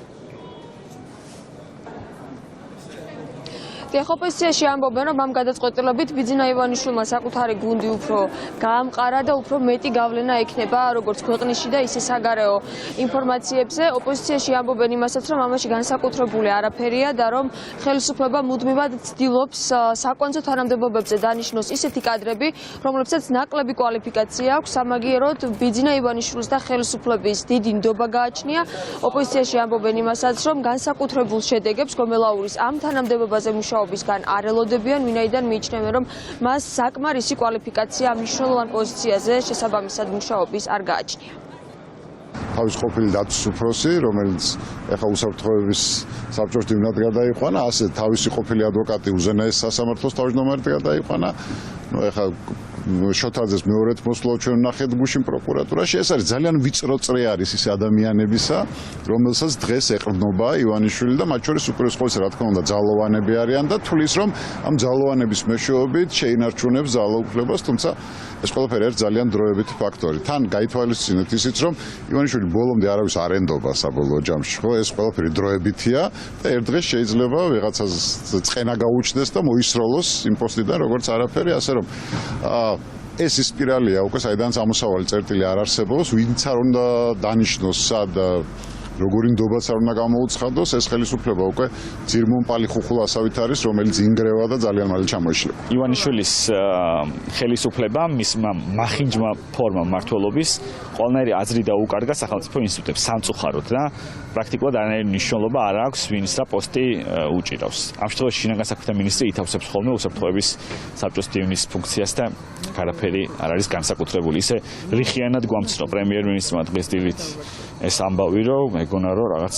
ოპოზიციაში ამბობენ, რომ ამ გადაწყვეტილებით ბიძინა ივანიშვილმა საკუთარი გუნდი უფრო გაამყარა და უფრო მეტი გავლენა ექნება როგორც ქვეყნისში და ისე საგარეო ინფორმაციებზე. ოპოზიციაში ამბობენ იმასაც, რომ ამაში განსაკუთრებული არაფერია და რომ ხელისუფლება მუდმივად ცდილობს საკონცერტო თანამდებობებზე დანიშნოს ისეთი კადრები, რომლებსაც ნაკლები კვალიფიკაცია აქვს. სამაგიეროდ ბიძინა ივანიშვილის და ხელისუფლების დიდი ნდობა გააჩნია. ოპოზიციაში ამბობენ იმასაც, რომ განსაკუთრებულ შედეგებს გომელაურის ამ თანამდებობაზე მუშაობისგან არ ელოდებიან, ვინაიდან მიიჩნევენ, რომ მას საკმარისი კვალიფიკაცია მნიშვნელოვან პოზიციაზე შესაბამისად მუშაობის არ გააჩნია. თავის ყოფილი დაცვის უფროსი, რომელიც ეხა უსაფრთხოების საბჭოს დივნად გადაიყვანა, ასე თავისი ყოფილი ადვოკატი უზენაეს სასამართლოს თავმჯდომარედ გადაიყვანა. ეხა შოთაძეს მეორედ მოსვლა ჩვენ ნახეთ გუშინ პროკურატურაში. ეს არის ძალიან ვიწრო წრე არის ის ადამიანებისა, რომელსაც დღეს ეყრდნობა ივანიშვილი და მათ შორის უპირველეს ყოვლისა რა თქმა უნდა ძალოვანები არიან და თulis რომ ამ ძალოვანების მეშვეობით შეინარჩუნებს ძალაუფლებას, თუმცა ეს ყველაფერი არის ძალიან დროებითი ფაქტორი. თან გაითვალისწინეთ ისიც რომ ივანიშვილი ბოლომდე არავის არ ენდობა საბოლოო ჯამში, ხო, ეს ყველაფერი დროებითია და ერთ დღეს შეიძლება ვიღაცას წენა გაუჩნდეს და მოისროლოს იმ პოსტიდან როგორც არაფერი, ასე რომ ეს ის სპირალია უკვე საიდანაც ამოსავალი წერტილი არ არსებობს, ვინც არ უნდა დანიშნოს სად როგორი ნდობაც არ უნდა გამოუცხადოს, ეს ხელისუფლება უკვე ძირმომპალი ხუხულა ასავით არის, რომელიც ინგრევა და ძალიან მალე ჩამოიშლება. ივანიშვილის ხელისუფლება მისმა მახინჯმა ფორმა მმართველობის ყველანაირი აზრი დაუკარგა სახელმწიფო ინსტიტუტებს სამწუხაროდ და პრაქტიკულად არანაირი მნიშვნელობა არ აქვს ვინც რა პოსტი უჭირავს. ამ შემთხვევაში შინაგან საქმეთა მინისტრი ითავსებს ხოლმე უსაფრთხოების საბჭოს დივნის ფუნქციას და არაფერი არ არის განსაკუთრებული. ისე რიხიანად გვამცნო პრემიერ-მინისტრმა დღეს დილით ეს ამბავი, რომ მეგონა რომ რაღაც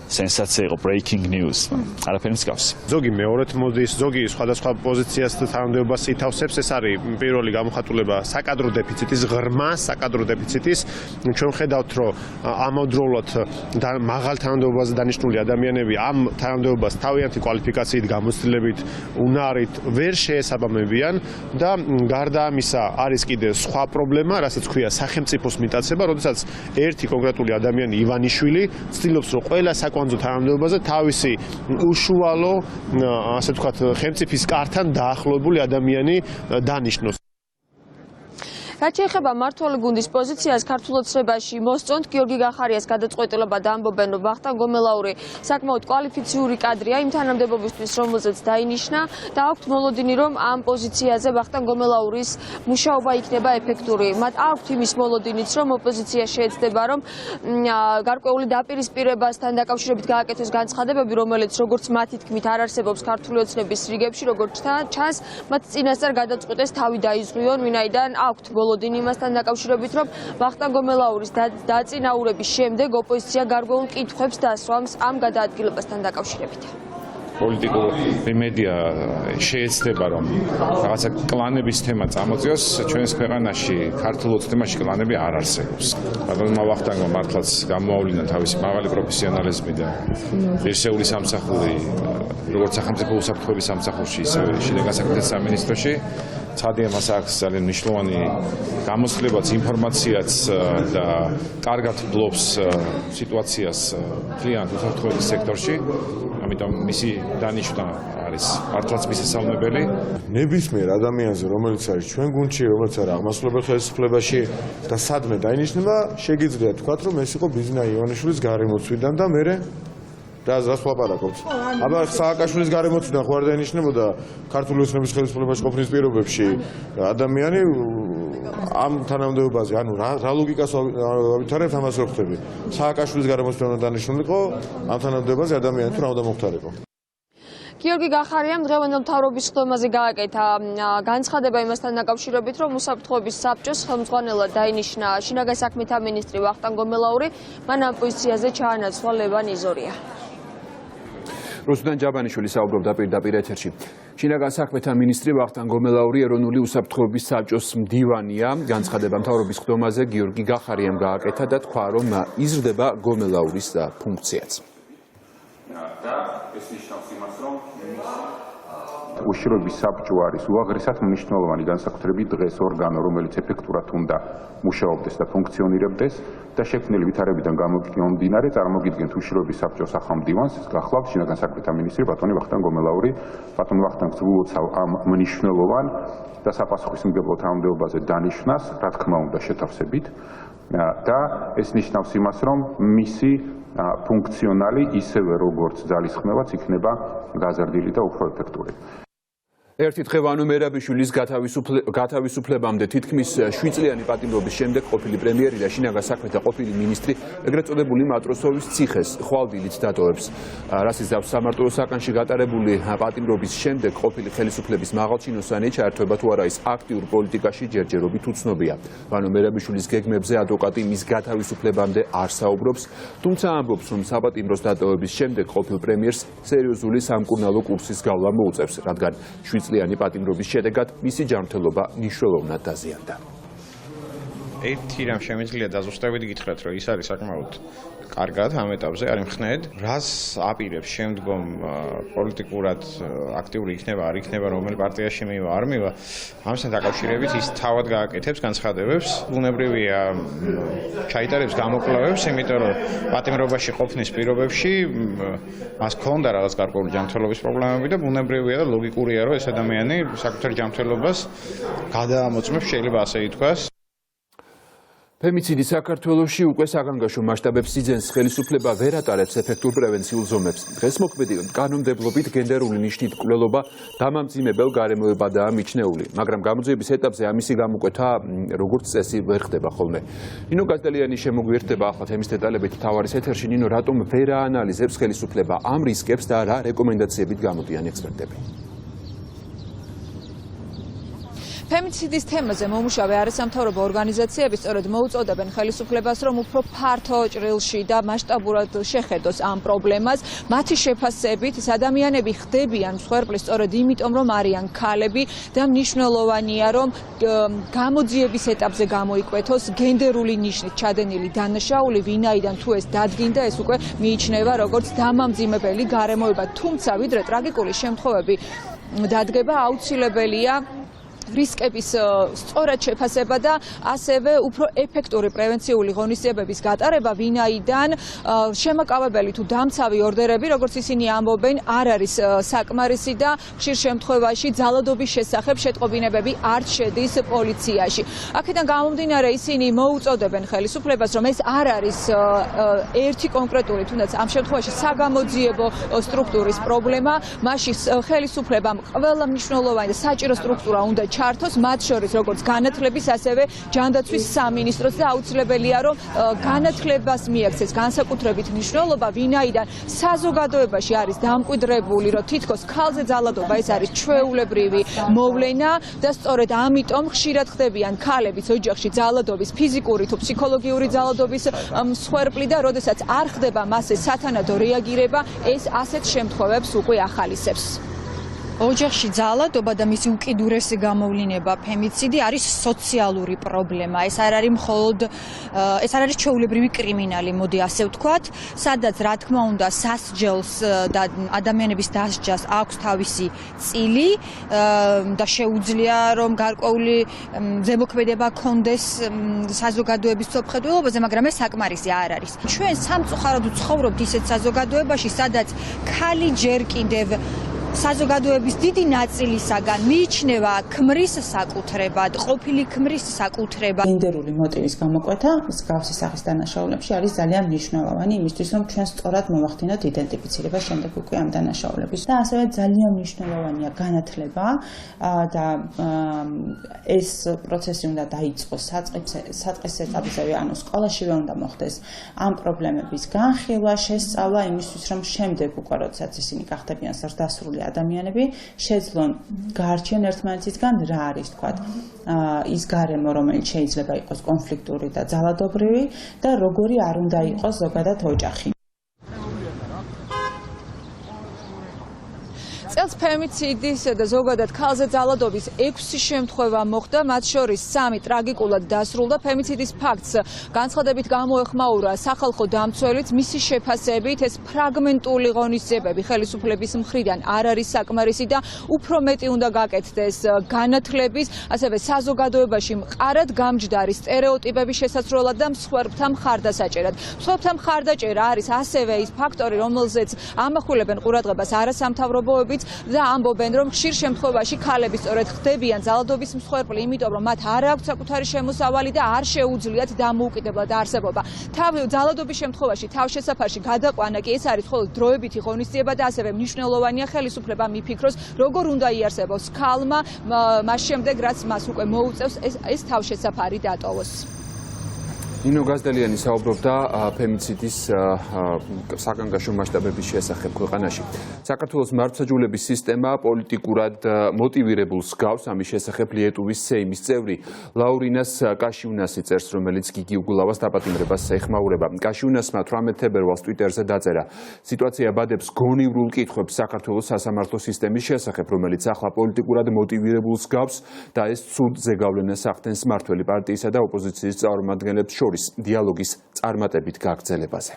სენსაცია იყო breaking news. არაფერი მსგავსი. ზოგი მეორედ მოდის, ზოგი სხვადასხვა პოზიციას და თანამდებობას ითავსებს. ეს არის პირველი გამოხატულება საკადრო დეფიციტის, ღრმა საკადრო დეფიციტის. ჩვენ ხედავთ, რომ ამავდროულად მაღალ თანამდებობაზე დანიშნული ადამიანები ამ თანამდებობას თავიანთი კვალიფიკაციით, გამოცდილებით, უნარით ვერ შეესაბამებიან და გარდა ამისა არის კიდე სხვა პრობლემა, რასაც ქვია სახელმწიფოს მიტაცება, როდესაც ერთი კონკრეტული ადამიანი ივანიშვილი ცდილობს, რომ ყველა საკონძო თანამდებობაზე თავისი უშუალო, ასე ვთქვათ, ხელმწიფის კართან დაახლოებული ადამიანი დანიშნოს. რაც შეეხება მმართველი გუნდის პოზიციას ქართულ ოცნებაში მოსწონთ გიორგი გახარიას გადაწყვეტილება და ამბობენ, რომ ვახტანგ გომელაური საკმაოდ კვალიფიციური კადრია იმ თანამდებობისთვის, რომელზეც დაინიშნა და აქვთ მოლოდინი, რომ ამ პოზიციაზე ვახტანგ გომელაურის მუშაობა იქნება ეფექტური. მათ აქვთ იმის მოლოდინიც, რომ ოპოზიცია შეეცდება, რომ გარკვეული დაპირისპირებასთან დაკავშირებით გააკეთოს განცხადებები, რომელიც როგორც მათი თქმით არ არსებობს ქართული ოცნების რიგებში, როგორც ჩანს, მათ წინასწარ გადაწყვეტეს თავი დაიზღვიონ, ვინაიდან აქვთ მოლოდინი იმასთან დაკავშირებით, რომ ვახტანგ გომელაურის დაწინაურების შემდეგ ოპოზიცია გარკვეულ კითხვებს დასვამს ამ გადაადგილებასთან დაკავშირებით. პოლიტიკური მედია შეეცდება, რომ რაღაცა კლანების თემა წამოწიოს ჩვენს ქვეყანაში, ქართულ ოცნებაში კლანები არ არსებობს. ბატონმა ვახტანგმა მართლაც გამოავლინა თავისი მაღალი პროფესიონალიზმი და ღირსეული სამსახური, როგორც სახელმწიფო უსაფრთხოების სამსახურში, ისე შინაგან საქმეთა სამინისტროში. ცხადია, მას აქვს ძალიან მნიშვნელოვანი გამოცდილებაც, ინფორმაციაც და კარგად ფლობს სიტუაციას მთლიანად უსაფრთხოების სექტორში. ამიტომ მისი დანიშვნა არის მართლაც მისასალმებელი. ნებისმიერ ადამიანზე, რომელიც არის ჩვენ გუნდში, რომელიც არის აღმასრულებელ ხელისუფლებაში და სადმე დაინიშნება, შეგიძლია თქვათ, რომ ეს იყო ბიზნა ივანიშვილის გარემოცვიდან და მერე რას ვლაპარაკობთ? აბა სააკაშვილის გარემოცვიდან ხო არ დაინიშნებოდა ქართული ოცნების ხელისუფლებაში ყოფნის პირობებში ადამიანი ამ თანამდებობაზე, ანუ რა ლოგიკას ავითარებთ ამას რო ხვდები. სააკაშვილის გარემოცვიდან დანიშნულიყო ამ თანამდებობაზე ადამიანი თუ რა უნდა მოხდარიყო. გიორგი გახარიამ დღევანდელ მთავრობის ხდომაზე გააკეთა განცხადება იმასთან დაკავშირებით, რომ უსაფრთხოების საბჭოს ხელმძღვანელად დაინიშნა შინაგან საქმეთა მინისტრი ვახტანგ გომელაური, მან ამ პოზიციაზე ჩაანაცვლა ლევან იზორია. რუსუდან ჯაბანიშვილი საუბრობდა პირდაპირ ეთერში. შინაგან საქმეთა მინისტრი ვახტანგ გომელაური ეროვნული უსაფრთხოების საბჭოს მდივანია. განცხადება მთავრობის ხდომაზე გიორგი გახარიამ გააკეთა და თქვა, რომ იზრდება გომელაურის ფუნქციაც. უშიშროების საბჭო არის უაღრესად მნიშვნელოვანი განსაკუთრებით დღეს ორგანო, რომელიც ეფექტურად უნდა მუშაობდეს და ფუნქციონირებდეს და შექმნილი ვითარებიდან გამომდინარე წარმოგიდგენთ უშიშროების საბჭოს ახალ მდივანს, გახლავთ შინაგან საქმეთა მინისტრი ბატონი ვახტანგ გომელაური. ბატონ ვახტანგს ვულოცავ ამ მნიშვნელოვან და საპასუხისმგებლო თანამდებობაზე დანიშვნას, რა თქმა უნდა შეთავსებით და ეს ნიშნავს იმას, რომ მისი ფუნქციონალი ისევე როგორც ძალისხმევაც იქნება გაზრდილი და უფრო ეფექტური. ერთი დღევანო მერაბიშვილის გათავისუფლებამდე თითქმის 7 წლიანი პატიმრობის შემდეგ ყოფილი პრემიერი და შინაგან საქმეთა ყოფილი მინისტრი ეგრეთ წოდებული მატროსოვის ციხეს ხვალდილით დატოვებს. რასის დავს სამარტო საკანში გატარებული პატიმრობის შემდეგ ყოფილი ხელისუფლების მაღალჩინოსანი ჩაერთვება თუ არა ის აქტიურ პოლიტიკაში ჯერჯერობით უცნობია. ვანო მერაბიშვილის გეგმებზე ადვოკატი მის გათავისუფლებამდე არ საუბრობს, თუმცა ამბობს, რომ საპატიმროს დატოვების შემდეგ ყოფილ პრემიერს სერიოზული სამკურნალო კურსის გავლა მოუწევს, რადგან წლიანი პატიმრობის შედეგად მისი ჯანმრთელობა მნიშვნელოვნად დაზიანდა. ერთი რამ შემიძლია დაზუსტებით გითხრათ, რომ ის არის საკმაოდ კარგად ამ ეტაპზე, არის მხნედ, რას აპირებს შემდგომ პოლიტიკურად აქტიური იქნება, არ იქნება, რომელი პარტიაში მივა, არ მივა, ამასთან დაკავშირებით ის თავად გააკეთებს განცხადებებს, ბუნებრივია ჩაიტარებს გამოკვლევებს, იმიტომ რომ პატიმრობაში ყოფნის პირობებში მას ჰქონდა რაღაც გარკვეული ჯანმრთელობის პრობლემები და ბუნებრივია და ლოგიკურია, რომ ეს ადამიანი საკუთარ ჯანმრთელობას გადაამოწმებს, შეიძლება ასე ითქვას. ფემიციდი საქართველოში უკვე საგანგაშო მასშტაბებს იძენს ხელისუფლება ვერ ატარებს ეფექტურ პრევენციულ ზომებს. დღეს მოქმედი კანონმდებლობით გენდერული ნიშნით მკვლელობა დამამძიმებელ გარემოებადაა მიჩნეული, მაგრამ გამოძიების ეტაპზე ამისი გამოკვეთა როგორც წესი ვერ ხდება ხოლმე. ნინო გაზდელიანი შემოგვიერთდება ახლა თემის დეტალებით მთავარის ეთერში. ნინო, რატომ ვერ აანალიზებს ხელისუფლება ამ რისკებს და რა რეკომენდაციებით გამოდიან ექსპერტები? ფემიციდის თემაზე მომუშავე არასამთავრობო ორგანიზაციები სწორედ მოუწოდებენ ხელისუფლებას, რომ უფრო ფართო ჭრილში და მასშტაბურად შეხედოს ამ პრობლემას. მათი შეფასებით ეს ადამიანები ხდებიან მსხვერპლი სწორედ იმიტომ, რომ არიან ქალები და მნიშვნელოვანია, რომ გამოძიების ეტაპზე გამოიკვეთოს გენდერული ნიშნით ჩადენილი დანაშაული, ვინაიდან თუ ეს დადგინდა, ეს უკვე მიიჩნევა როგორც დამამძიმებელი გარემოება. თუმცა ვიდრე ტრაგიკული შემთხვევები დადგება, აუცილებელია რისკების სწორად შეფასება და ასევე უფრო ეფექტური პრევენციული ღონისძიებების გატარება, ვინაიდან შემაკავებელი თუ დამცავი ორდერები, როგორც ისინი ამბობენ, არ არის საკმარისი და ხშირ შემთხვევაში ძალადობის შესახებ შეტყობინებები არ შედის პოლიციაში. აქედან გამომდინარე, ისინი მოუწოდებენ ხელისუფლებას, რომ ეს არ არის ერთი კონკრეტული, თუნდაც ამ შემთხვევაში საგამოძიებო სტრუქტურის პრობლემა, მაშინ ხელისუფლებამ ყველა მნიშვნელოვანი და საჭირო სტრუქტურა უნდა ჩართოს, მათ შორის როგორც განათლების, ასევე ჯანდაცვის სამინისტროს და აუცილებელია, რომ განათლებას მიაქცეს განსაკუთრებით მნიშვნელობა, ვინაიდან საზოგადოებაში არის დამკვიდრებული, რომ თითქოს ქალზე ძალადობა ეს არის ჩვეულებრივი მოვლენა და სწორედ ამიტომ ხშირად ხდებიან ქალებიც ოჯახში ძალადობის, ფიზიკური თუ ფსიქოლოგიური ძალადობის მსხვერპლი და როდესაც არ ხდება მასზე სათანადო რეაგირება, ეს ასეთ შემთხვევებს უკვე ახალისებს. ოჯახში ძალადობა და მისი უკიდურესი გამოვლინება ფემიციდი არის სოციალური პრობლემა. ეს არ არის მხოლოდ ეს არ არის ჩვეულებრივი კრიმინალი, მოდი ასე ვთქვათ, სადაც რა თქმა უნდა სასჯელს და ადამიანების დასჯას აქვს თავისი წილი და შეუძლია რომ გარკვეული ზემოქმედება კონდეს საზოგადოების სოფხედველობაზე, მაგრამ ეს საკმარისი არ არის. ჩვენ სამწუხაროდ ვცხოვრობთ ისეთ საზოგადოებაში, სადაც ქალი ჯერ კიდევ საზოგადოების დიდი ნაწილისაგან მიიჩნევა ქმრის საკუთრებად, ყოფილი ქმრის საკუთრებად. გენდერული მოტივის გამოკვეთა მსგავსი სახის დანაშაულებში არის ძალიან მნიშვნელოვანი იმისთვის, რომ ჩვენ სწორად მოვახდინოთ იდენტიფიცირება შემდეგ უკვე ამ დანაშაულების. და ასევე ძალიან მნიშვნელოვანია განათლება და ეს პროცესი უნდა დაიწყოს საწყის ეტაპზევე, ანუ სკოლაშივე უნდა მოხდეს ამ პრობლემების განხილვა, შესწავლა იმისთვის, რომ შემდეგ უკვე როდესაც ისინი გახდებიან ზრდასრული ადამიანები შეძლონ გაარჩიონ ერთმანეთისგან რა არის თქვათ ის გარემო, რომელიც შეიძლება იყოს კონფლიქტური და ძალადობრივი და როგორი არ უნდა იყოს ზოგადად ოჯახი. წელს ფემიციდის და ზოგადად ქალზე ძალადობის 6 შემთხვევა მოხდა, მათ შორის 3 ტრაგიკულად დასრულდა. ფემიციდის ფაქტს განცხადებით გამოეხმაურა სახალხო დამცველიც, მისი შეფასებით ეს ფრაგმენტული ღონისძიებები ხელისუფლების მხრიდან არ არის საკმარისი და უფრო მეტი უნდა გაკეთდეს განათლების, ასევე საზოგადოებაში მყარად გამჯდარი სტერეოტიპების შესაცვლელად და მსხვერპლთა მხარდასაჭერად. მსხვერპლთა მხარდაჭერა არის ასევე ის ფაქტორი, რომელზეც ამახვილებენ ყურადღებას არასამთავრობოებიც და ამბობენ, რომ ხშირ შემთხვევაში ქალები სწორედ ხდებიან ძალადობის მსხვერპლი, იმიტომ რომ მათ არ აქვს საკუთარი შემოსავალი და არ შეუძლიათ დამოუკიდებლად არსებობა. ძალადობის შემთხვევაში თავშესაფარში გადაყვანა კი ეს არის მხოლოდ დროებითი ღონისძიება და ასევე მნიშვნელოვანია ხელისუფლება მიფიქროს, როგორ უნდა იარსებოს ქალმა მას შემდეგ, რაც მას უკვე მოუწევს ეს თავშესაფარი დატოვოს. ნინო გაზდელიანი საუბრობდა ფემიციდის საგანგაშო მასშტაბების შესახებ ქვეყანაში. საქართველოს მართლმსაჯულების სისტემა პოლიტიკურად მოტივირებულს გავს, ამის შესახებ ლიეტუვის სეიმის წევრი ლაურინას კაშიუნასი წერს, რომელიც გიგი უგულავას დაპატიმრებას ეხმაურება. კაშიუნასმა 18 თებერვალს ტვიტერზე დაწერა: სიტუაცია ბადებს გონივრულ კითხვებს საქართველოს სასამართლო სისტემის შესახებ, რომელიც ახლა პოლიტიკურად მოტივირებულს გავს და ეს ცუდ ზეგავლენას ახდენს მმართველი პარტიისა და ოპოზიციის წარმომადგენლებს დიალოგის წარმატებით გაგრძელებაზე.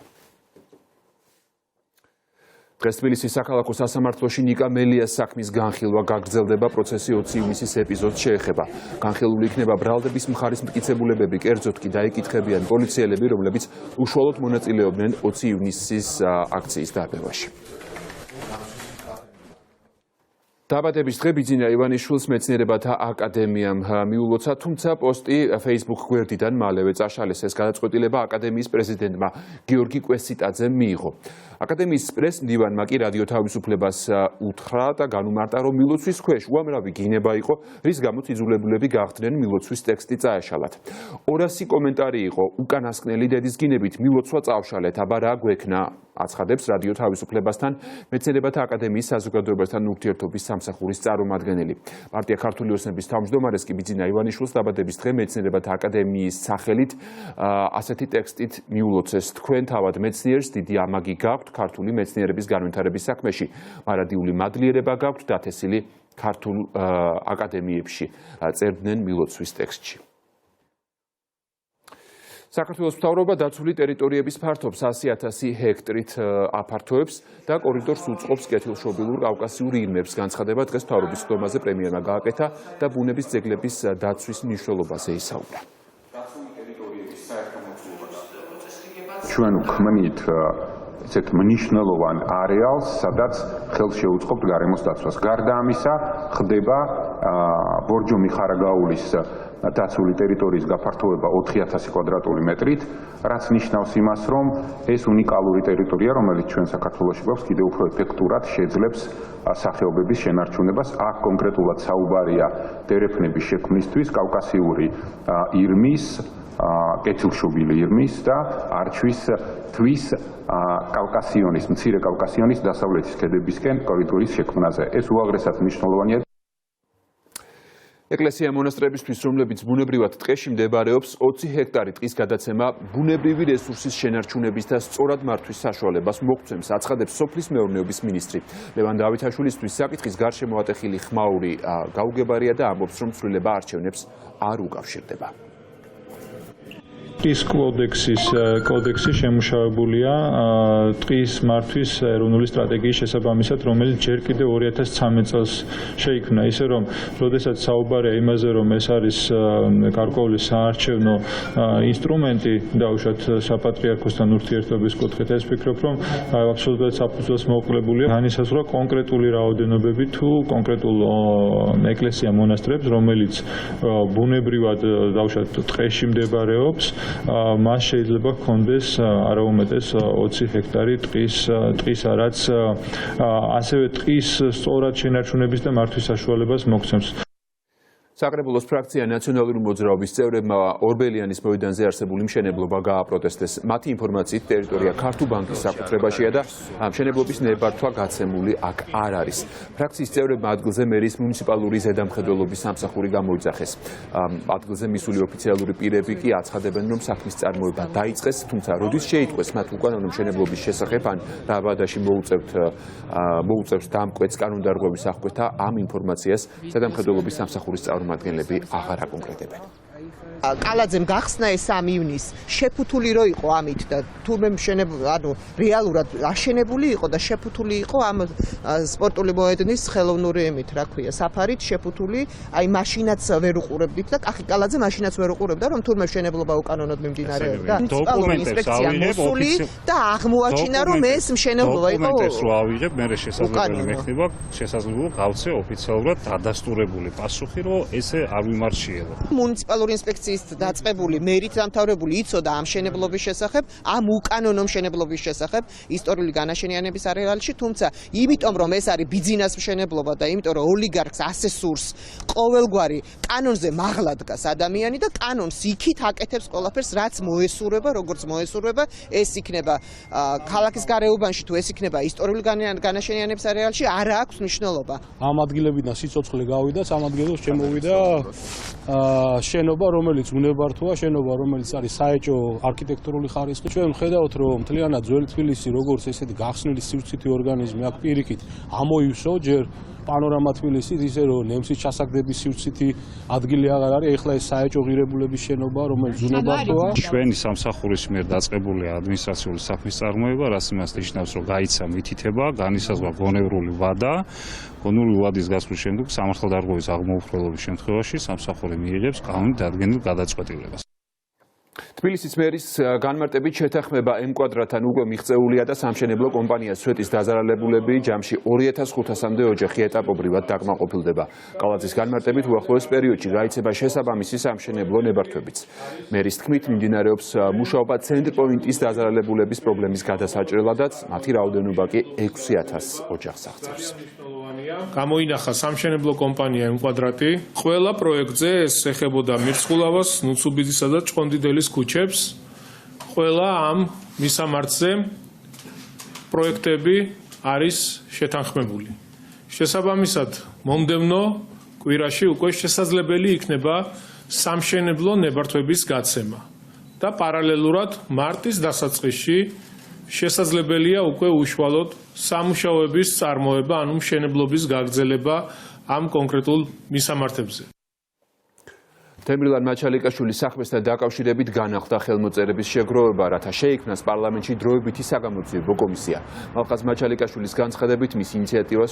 დღეს თბილისის საქალაქო სასამართლოში ნიკა მელიას საქმის განხილვა გაგრძელდება, პროცესი 20 ივნისის ეპიზოდს შეეხება. განხილული იქნება ბრალდების მხარის მტკიცებულებები, კერძოდ კი დაიკითხებიან პოლიციელები, რომლებიც უშუალოდ მონაწილეობდნენ 20 ივნისის აქციის დარბევაში. დაბადების დღე ბიძინა ივანიშვილის მეცნიერებათა აკადემიამ მიულოცა, თუმცა პოსტი Facebook გვერდიდან მალევე წაშალეს. ეს გადაწყვეტილება აკადემიის პრეზიდენტმა გიორგი კვესიტაძემ მიიღო. აკადემიის პრეზიდენტმა კი რადიო თავისუფლებას უთხრა და განუმარტა, რომ მილოცვის ქვეშ უამრავი გინება იყო, რის გამოც იძულებულები გახდნენ მილოცვის ტექსტი წაეშალათ. 200 კომენტარი იყო, უკანასკნელი დედის გინებით მილოცვა წავშალეთ, აბა რა გვექნა, აცხადებს რადიო თავისუფლებასთან მეცნიერებათა აკადემიის საზოგადოებასთან ურთიერთობის სამსახურის წარმომადგენელი. პარტია ქართული ოცნების თავმჯდომარეს კი ბიძინა ივანიშვილის დაბადების დღე მეცნიერებათა აკადემიის სახელით ასეთი ტექსტით მიულოცეს. თქვენ თავად მეცნიერს დიდი ამაგი გაქვთ ქართული მეცნიერების განვითარების საქმეში. მარადიული მადლიერება გაქვთ დათესილი ქართულ აკადემიებში, წერდნენ მილოცვის ტექსტში. საქართველოს მთავრობა დაცული ტერიტორიების ფართობს 100,000 ჰექტრით აფართოებს და კორიდორს უწყობს კეთილშობილურ კავკასიურ ირმებს. განცხადება დღეს მთავრობის ხდომაზე პრემიერმა გააკეთა და ბუნების ძეგლების დაცვის მნიშვნელობაზე ისაუბრა. ჩვენ ვქმნით ესეთ მნიშვნელოვან არეალს, სადაც ხელს შეუწყობთ გარემოს დაცვას. გარდა ამისა, ხდება ბორჯომი ხარაგაულის დაცული ტერიტორიის გაფართოება 4000 კვადრატული მეტრით, რაც ნიშნავს იმას, რომ ეს უნიკალური ტერიტორია, რომელიც ჩვენ საქართველოში გვაქვს, კიდევ უფრო ეფექტურად შეძლებს სახეობების შენარჩუნებას. აქ კონკრეტულად საუბარია დერეფნების შექმნისთვის, კავკასიური ირმის, კეთილშობილი ირმის და არჩვის თვის კავკასიონის, მცირე კავკასიონის დასავლეთის ქედებისკენ კორიდორის შექმნაზე. ეს უაღრესად მნიშვნელოვანია. ეკლესია მონასტრებისთვის, რომლებიც ბუნებრივად ტყეში მდებარეობს, 20 ჰექტარი ტყის გადაცემა ბუნებრივი რესურსის შენარჩუნების და სწორად მართვის საშუალებას მოგცემს, აცხადებს სოფლის მეურნეობის მინისტრი. ლევან დავითაშვილისთვის საკითხის გარშემო ატეხილი ხმაური გაუგებარია და ამბობს, რომ ცვლილება არჩევნებს არ უკავშირდება. ტყის კოდექსი შემუშავებულია ტყის მართვის ეროვნული სტრატეგიის შესაბამისად, რომელიც ჯერ კიდევ 2013 წელს შეიქმნა, ისე რომ როდესაც საუბარია იმაზე, რომ ეს არის გარკვეული საარჩევნო ინსტრუმენტი დაუშვათ საპატრიარქოსთან ურთიერთობის კუთხით, ეს ვფიქრობ, რომ აბსოლუტურად საფუძველს მოუკლებულია განისაზღვრა კონკრეტული რაოდენობები თუ კონკრეტულ ეკლესია მონასტრებს, რომელიც ბუნებრივად დაუშვათ ტყეში მდებარეობს, მას შეიძლება ჰქონდეს არაუმეტეს 20 ჰექტარი ტყის, რაც ასევე ტყის სწორად შენარჩუნების და მართვის საშუალებას მოგცემს. საკრებულოს ფრაქცია ნაციონალური მოძრაობის წევრებმა ორბელიანის მოედანზე არსებული მშენებლობა გააპროტესტეს. მათი ინფორმაციით ტერიტორია ქართულ ბანკის საკუთრებაშია და მშენებლობის ნებართვა გაცემული აქ არ არის. ფრაქციის წევრებმა ადგილზე მერის მუნიციპალური ზედამხედველობის სამსახური გამოიძახეს. ადგილზე მისული ოფიციალური პირები კი აცხადებენ, რომ საქმის წარმოება დაიწყეს, თუმცა როდის შეიტყვეს მათ უკანონო მშენებლობის შესახებ ან რა ვადაში მოუწევს დამკვეთს კანონდარღვევის აღკვეთა, ამ ინფორმაციას ზედამხედველობის სამსახურის წარმომადგენლები აღარ აკონკრეტებენ. კალაძემ გახსნა ეს 3 ივნის შეფუთული რო იყო ამით და თურმე რეალურად აშენებული იყო და შეფუთული იყო ამ სპორტული მოედნის ხელოვნური ემით, რა ქვია, საფარით შეფუთული, აი მაშინაც ვერ უყურებდით და კახი კალაძე მაშინაც ვერ უყურებდა, რომ თურმე მშენებლობა უკანონოდ მიმდინარეობდა. მუნიციპალური ინსპექცია მოსული და აღმოაჩინა, რომ ეს მშენებლობა იყო. დოკუმენტებს რო ავიღებ, მე შესაძლებელი მექნება, შესაძლებლობა გავცე ოფიციალურად დადასტურებული პასუხი, რომ ესე არ ვიმარშიელო. მუნიციპალური ინსპექციის დაწყებული მერით დამთავრებული იცოდა ამ მშენებლობის შესახებ, ამ უკანონო მშენებლობის შესახებ ისტორიული განაშენიანების არეალში, თუმცა იმიტომ რომ ეს არის ბიძინას მშენებლობა და იმიტომ რომ ოლიგარქს ასე სურს ყოველგვარი კანონზე მაღლა დგას ადამიანი და კანონს იქით აკეთებს ყველაფერს, რაც მოესურვება, როგორც მოესურვება, ეს იქნება ქალაქის გარეუბანში თუ ეს იქნება ისტორიული განაშენიანების არეალში, არ აქვს მნიშვნელობა. ამ ადგილებიდან სიცოცხლე გავიდა, ამ ადგილებს შემოვიდა შენობა, რომელიც უნებართოა, შენობა, რომელიც არის საეჭო არქიტექტურული ხარისხი. ჩვენ ვხედავთ, რომ მთლიანად ძველი თბილისი, როგორც ესეთი გახსნილი სივრცითი ორგანიზმი აქ პირიქით ამოივსო, ჯერ პანორამა თბილისის, ისე რომ ნემსის ჩასაგდების სივრცითი ადგილი აღარ არის, ეხლა ეს საეჭო ღირებულების შენობა, რომელიც უნებართოა. ჩვენი სამსახურის მიერ დაწყებული ადმინისტრაციული საქმის წარმოება, რაც იმას ნიშნავს, რომ გაიცა მითითება, განისაზღვრა გონევრული ვადა. გონური ვადის გასვლის შემდეგ სამართალდარღვევის აღმოფხვრელობის შემთხვევაში სამსახური მიიღებს კანონით დადგენილ გადაწყვეტილებას. თბილისის მერის განმარტებით შეთანხმება M-კვადრატთან უკვე მიღწეულია და სამშენებლო კომპანია სვეტის დაზარალებულები ჯამში 2500-მდე ოჯახი ეტაპობრივად დაკმაყოფილდება. კალაძის განმარტებით უახლოეს პერიოდში გაიცემა შესაბამისი სამშენებლო ნებართვებიც. მერის თქმით მიმდინარეობს მუშაობა ცენტრპოინტის დაზარალებულების პრობლემის გადასაჭრელადაც, მათი რაოდენობა კი 6000 ოჯახს აღწევს. გამოინახა სამშენებლო კომპანია M-კვადრატი. ყველა პროექტზე ეს ეხებოდა მირცხულავას, ნუცუბიძისა და ჭყონდიდელის ქუჩებს. ყველა ამ მისამართზე პროექტები არის შეთანხმებული. შესაბამისად, მომდევნო კვირაში უკვე შესაძლებელი იქნება სამშენებლო ნებართვების გაცემა და პარალელურად მარტის დასაწყისში შესაძლებელია უკვე უშუალოდ სამუშაოების წარმოება, ანუ მშენებლობის გაგრძელება ამ კონკრეტულ მისამართებზე. თემრილან მაჩალიკაშვილის საქმესთან დაკავშირებით განახლდა ხელმოწერების შეგროვება, რათა შეიქმნას პარლამენტში დროებითი საგამოძიებო კომისია. მალხაზ მაჩალიკაშვილის განცხადებით მის ინიციატივას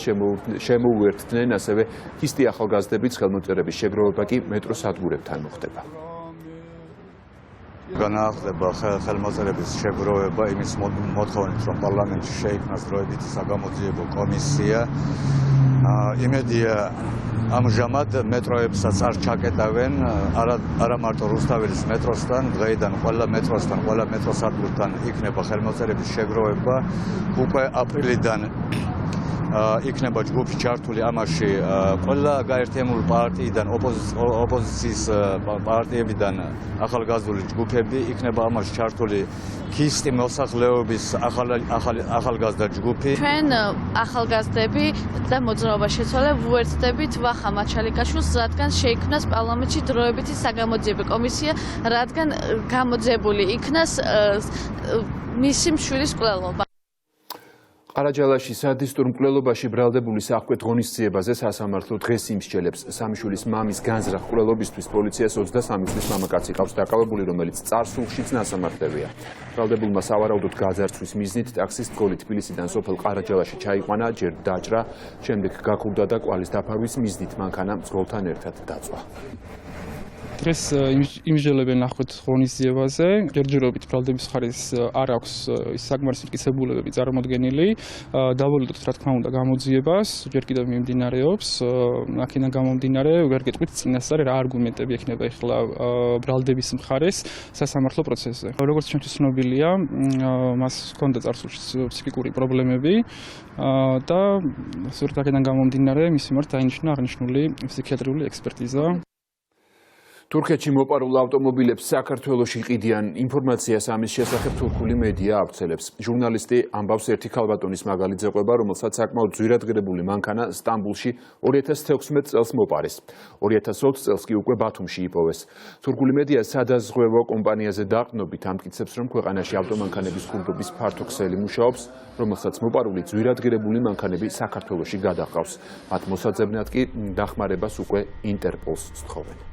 შემოუერთდნენ ასევე ქისტი ახალგაზრდების ხელმოწერების შეგროვება კი მეტროს სადგურებთან მოხდება. განახლდება ხელმოწერების შეგროვება იმის მოთხოვნით, რომ პარლამენტში შეიქმნას დროებითი საგამოძიებო კომისია. იმედია ამჟამად მეტროებსაც არ ჩაკეტავენ, არა მარტო რუსთაველის მეტროსთან, დღეიდან ყველა მეტროსთან, ყველა მეტროსადგურთან იქნება ხელმოწერების შეგროვება. უკვე აპრილიდან იქნება ჯგუფი ჩართული ამაში ყველა გაერთიანებული პარტიიდან, ოპოზიციის პარტიებიდან ახალგაზრდული ჯგუფები, იქნება ამაში ჩართული ქისტი მოსახლეობის ახალგაზრდა ჯგუფი. ჩვენ ახალგაზრდები და მოძრაობა შეცვალე ვუერთდებით ვახა მაჩალიკაშვილს, რადგან შეიქმნას პარლამენტში დროებითი საგამოძიებო კომისია, რადგან გამოძიებული იქნას მისი მშვილის მკვლელობა. ყარაჯალაში სადისტურ მკვლელობაში ბრალდებული საღვთო ღონისძიებაზე სასამართლო დღეს იმსჯელებს. სამშვილის მამის განზრახ მკვლელობისთვის პოლიციას 23 წლის მამაკაცი ყავს დაკავებული, რომელიც წარსულშიც ნასამართებია. ბრალდებულმა სავარაუდოდ გაძარცვის მიზნით ტაქსის მძღოლი თბილისიდან სოფელ ყარაჯალაში ჩაიყვანა, ჯერ დაჭრა, შემდეგ გაქურდა და კვალის დაფარვის მიზნით მანქანა მძღოლთან ერთად დაწვა. დღეს იმსჯელებენ ახოთ ღონისძიებაზე. ჯერჯერობით ბრალდების მხარეს არ აქვს ის საკმარისი მტკიცებულებები წარმოდგენილი. დავოლოდოთ რა თქმა უნდა გამოძიებას, ჯერ კიდევ მიმდინარეობს. აქედან გამომდინარე, ვერ გეტყვით წინასწარ რა არგუმენტები ექნება ახლა ბრალდების მხარეს სასამართლო პროცესზე. როგორც ჩვენთვის ცნობილია, მას ჰქონდა წარსულში ფსიქიკური პრობლემები და ზუსტად აქედან გამომდინარე, მის მიმართ დაინიშნა აღნიშნული ფსიქიატრიული ექსპერტიზა. თურქეთში მოპარულ ავტომობილებს საქართველოში ყიდიან. ინფორმაციას ამის შესახებ თურქული მედია ავრცელებს. ჟურნალისტი ამბავს ერთი ქალბატონის მაგალითზე ყვება, რომელსაც საკმაოდ ძვირადღირებული მანქანა სტამბულში 2016 წელს მოპარეს. 2020 წელს კი უკვე ბათუმში იპოვეს. თურქული მედია სადაზღვევო კომპანიაზე დაყრდნობით ამტკიცებს, რომ ქვეყანაში ავტომანქანების ხურდობის ფართო ქსელი მუშაობს, რომელსაც მოპარული ძვირადღირებული მანქანები საქართველოში გადაჰყავს. მათ მოსაძებნად კი დახმარებას უკვე ინტერპოლს სთხოვენ.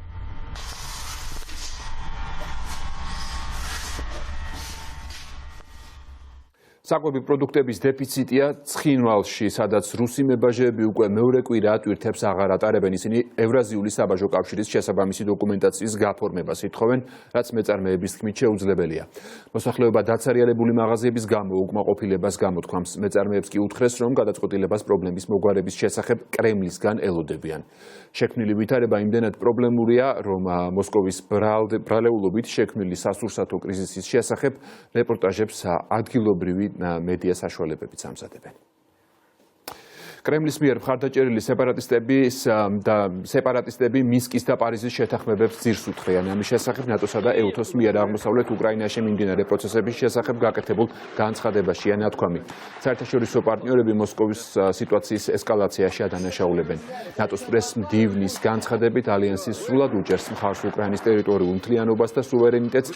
საკვები პროდუქტების დეფიციტია ცხინვალში, სადაც რუსი მებაჟეები უკვე მეორე კვირა ტვირთებს აღარ ატარებენ. ისინი ევრაზიული საბაჟო კავშირის შესაბამისი დოკუმენტაციის გაფორმებას ითხოვენ, რაც მეწარმეების თქმით შეუძლებელია. მოსახლეობა დაცარიალებული მაღაზიების გამო უკმაყოფილებას გამოთქვამს. მეწარმეებს კი უთხრეს, რომ გადაწყვეტილებას პრობლემის მოგვარების შესახებ კრემლისგან ელოდებიან. შექმნილი ვითარება იმდენად პრობლემურია, რომ მოსკოვის ბრალეულობით შექმნილი სასურსათო კრიზისის შესახებ რეპორტაჟებს ადგილობრივი მედია საშუალებებიც ამზადებენ. კრემლის მიერ მხარდაჭერილი სეპარატისტები მინსკის და პარიზის შეთანხმებებს ძირს უთხრიან. ამის შესახებ ნატოსა და ეუთოს მიერ აღმოსავლეთ უკრაინაში მიმდინარე პროცესების შესახებ გაკეთებულ განცხადებაშია ნათქვამი. საერთაშორისო პარტნიორები მოსკოვის სიტუაციის ესკალაციაში ადანაშაულებენ. ნატოს პრეს-მდივნის განცხადებით ალიანსი სრულად უჭერს მხარს უკრაინის ტერიტორიულ მთლიანობას და სუვერენიტეტს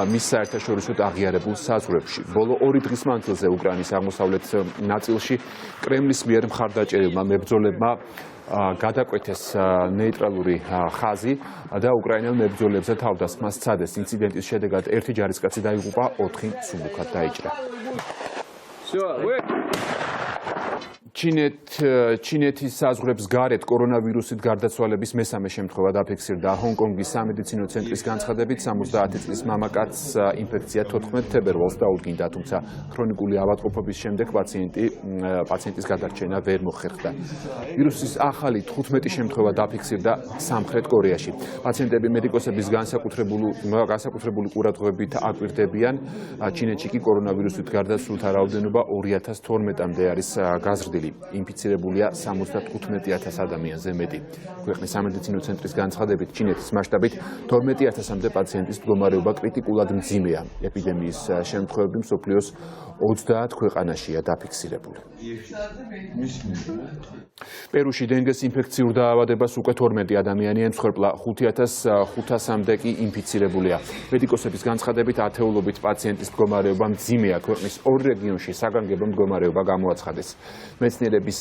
მის საერთაშორისოდ აღიარებულ საზღვრებში. ბოლო 2 დღის მანძილზე უკრაინის აღმოსავლეთ ნაწილში კრემლის მიერ მხარდაჭერილმა მებრძოლებმა გადაკვეთეს ნეიტრალური ხაზი და უკრაინელ მებრძოლებზე თავდასხმა სცადეს. ინციდენტის შედეგად ერთი ჯარისკაცი დაიღუპა, 4 სულუქად დაიჭრა. ჩინეთის საზღვრებს გარეთ კორონავირუსით გარდაცვალების მესამე შემთხვევა დაფიქსირდა. ჰონკონგის სამედიცინო ცენტრის განცხადებით 70 წლის მამაკაცს ინფექცია 14 თებერვალს დაუდგინდა, თუმცა ქრონიკული ავადმყოფობის შემდეგ პაციენტის გადარჩენა ვერ მოხერხდა. ვირუსის ახალი 15 შემთხვევა დაფიქსირდა სამხრეთ კორეაში. პაციენტები მედიკოსების განსაკუთრებული ყურადღებით აკვირდებიან. ჩინეთში კი კორონავირუსით გარდაცვლილთა რაოდენობა 2012-მდე არის გაზრდილი. ინფიცირებულია 75,000 ადამიანზე მეტი. ქვეყნის სამედიცინო ცენტრის განცხადებით ჩინეთის მასშტაბით 12,000-მდე პაციენტის მდგომარეობა კრიტიკულად მძიმეა. ეპიდემიის შემთხვევები მსოფლიოს 30 ქვეყანაშია დაფიქსირებული. პერუში დინგეს ინფექციურ დაავადებას უკვე 12 ადამიანი ემსხვერპლა, 5,500-მდე კი ინფიცირებულია. მედიკოსების განცხადებით ათეულობით პაციენტის მდგომარეობა მძიმეა. ქვეყნის 2 რეგიონში საგანგებო მდგომარეობა გამოაცხადეს. მეცნიერების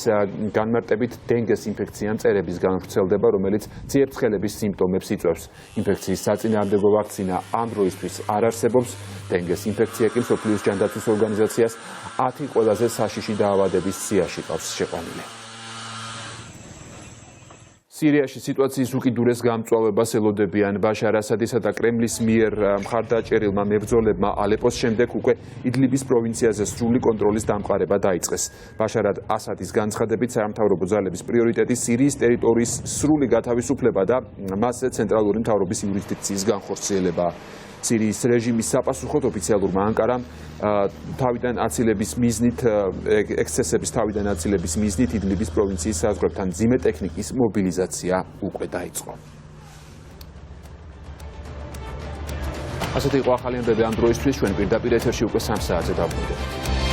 განმარტებით დინგეს ინფექცია მწერების განვრცელდება, რომელიც ციებ-ცხელების სიმპტომებს იწვევს. ინფექციის საწინააღმდეგო ვაქცინა ამ დროისთვის არ არსებობს. დინგეს ინფექცია კი მსოფლიოს ჯანდაცვის ორგანიზაციას 10 ყველაზე საშიში დაავადების სიაში ყავს შეყვანილი. სირიაში სიტუაციის უკიდურეს გამწვავებას ელოდებიან ბაშარ ასადისა და კრემლის მიერ მხარდაჭერილმა მებრძოლებმა ალეპოს შემდეგ უკვე იდლიბის პროვინციაზე სრული კონტროლის დამყარება დაიწყეს. ბაშარ ასადის განცხადებით საამთავრობო ძალების პრიორიტეტი სირიის ტერიტორიის სრული გათავისუფლება და მასზე ცენტრალური მთავრობის იურისდიქციის განხორციელება. სირიის რეჟიმის საპასუხოდ ოფიციალურმა ანკარამ თავიდან აცილების მიზნით ექსცესების თავიდან აცილების მიზნით იდლიბის პროვინციის საზღვრებთან მძიმე ტექნიკის მობილიზაცია უკვე დაიწყო. ასეთი იყო ახალი ამბები ამ დროისთვის, ჩვენ პირდაპირ ეთერში უკვე 3 საათზე დავბრუნდებით.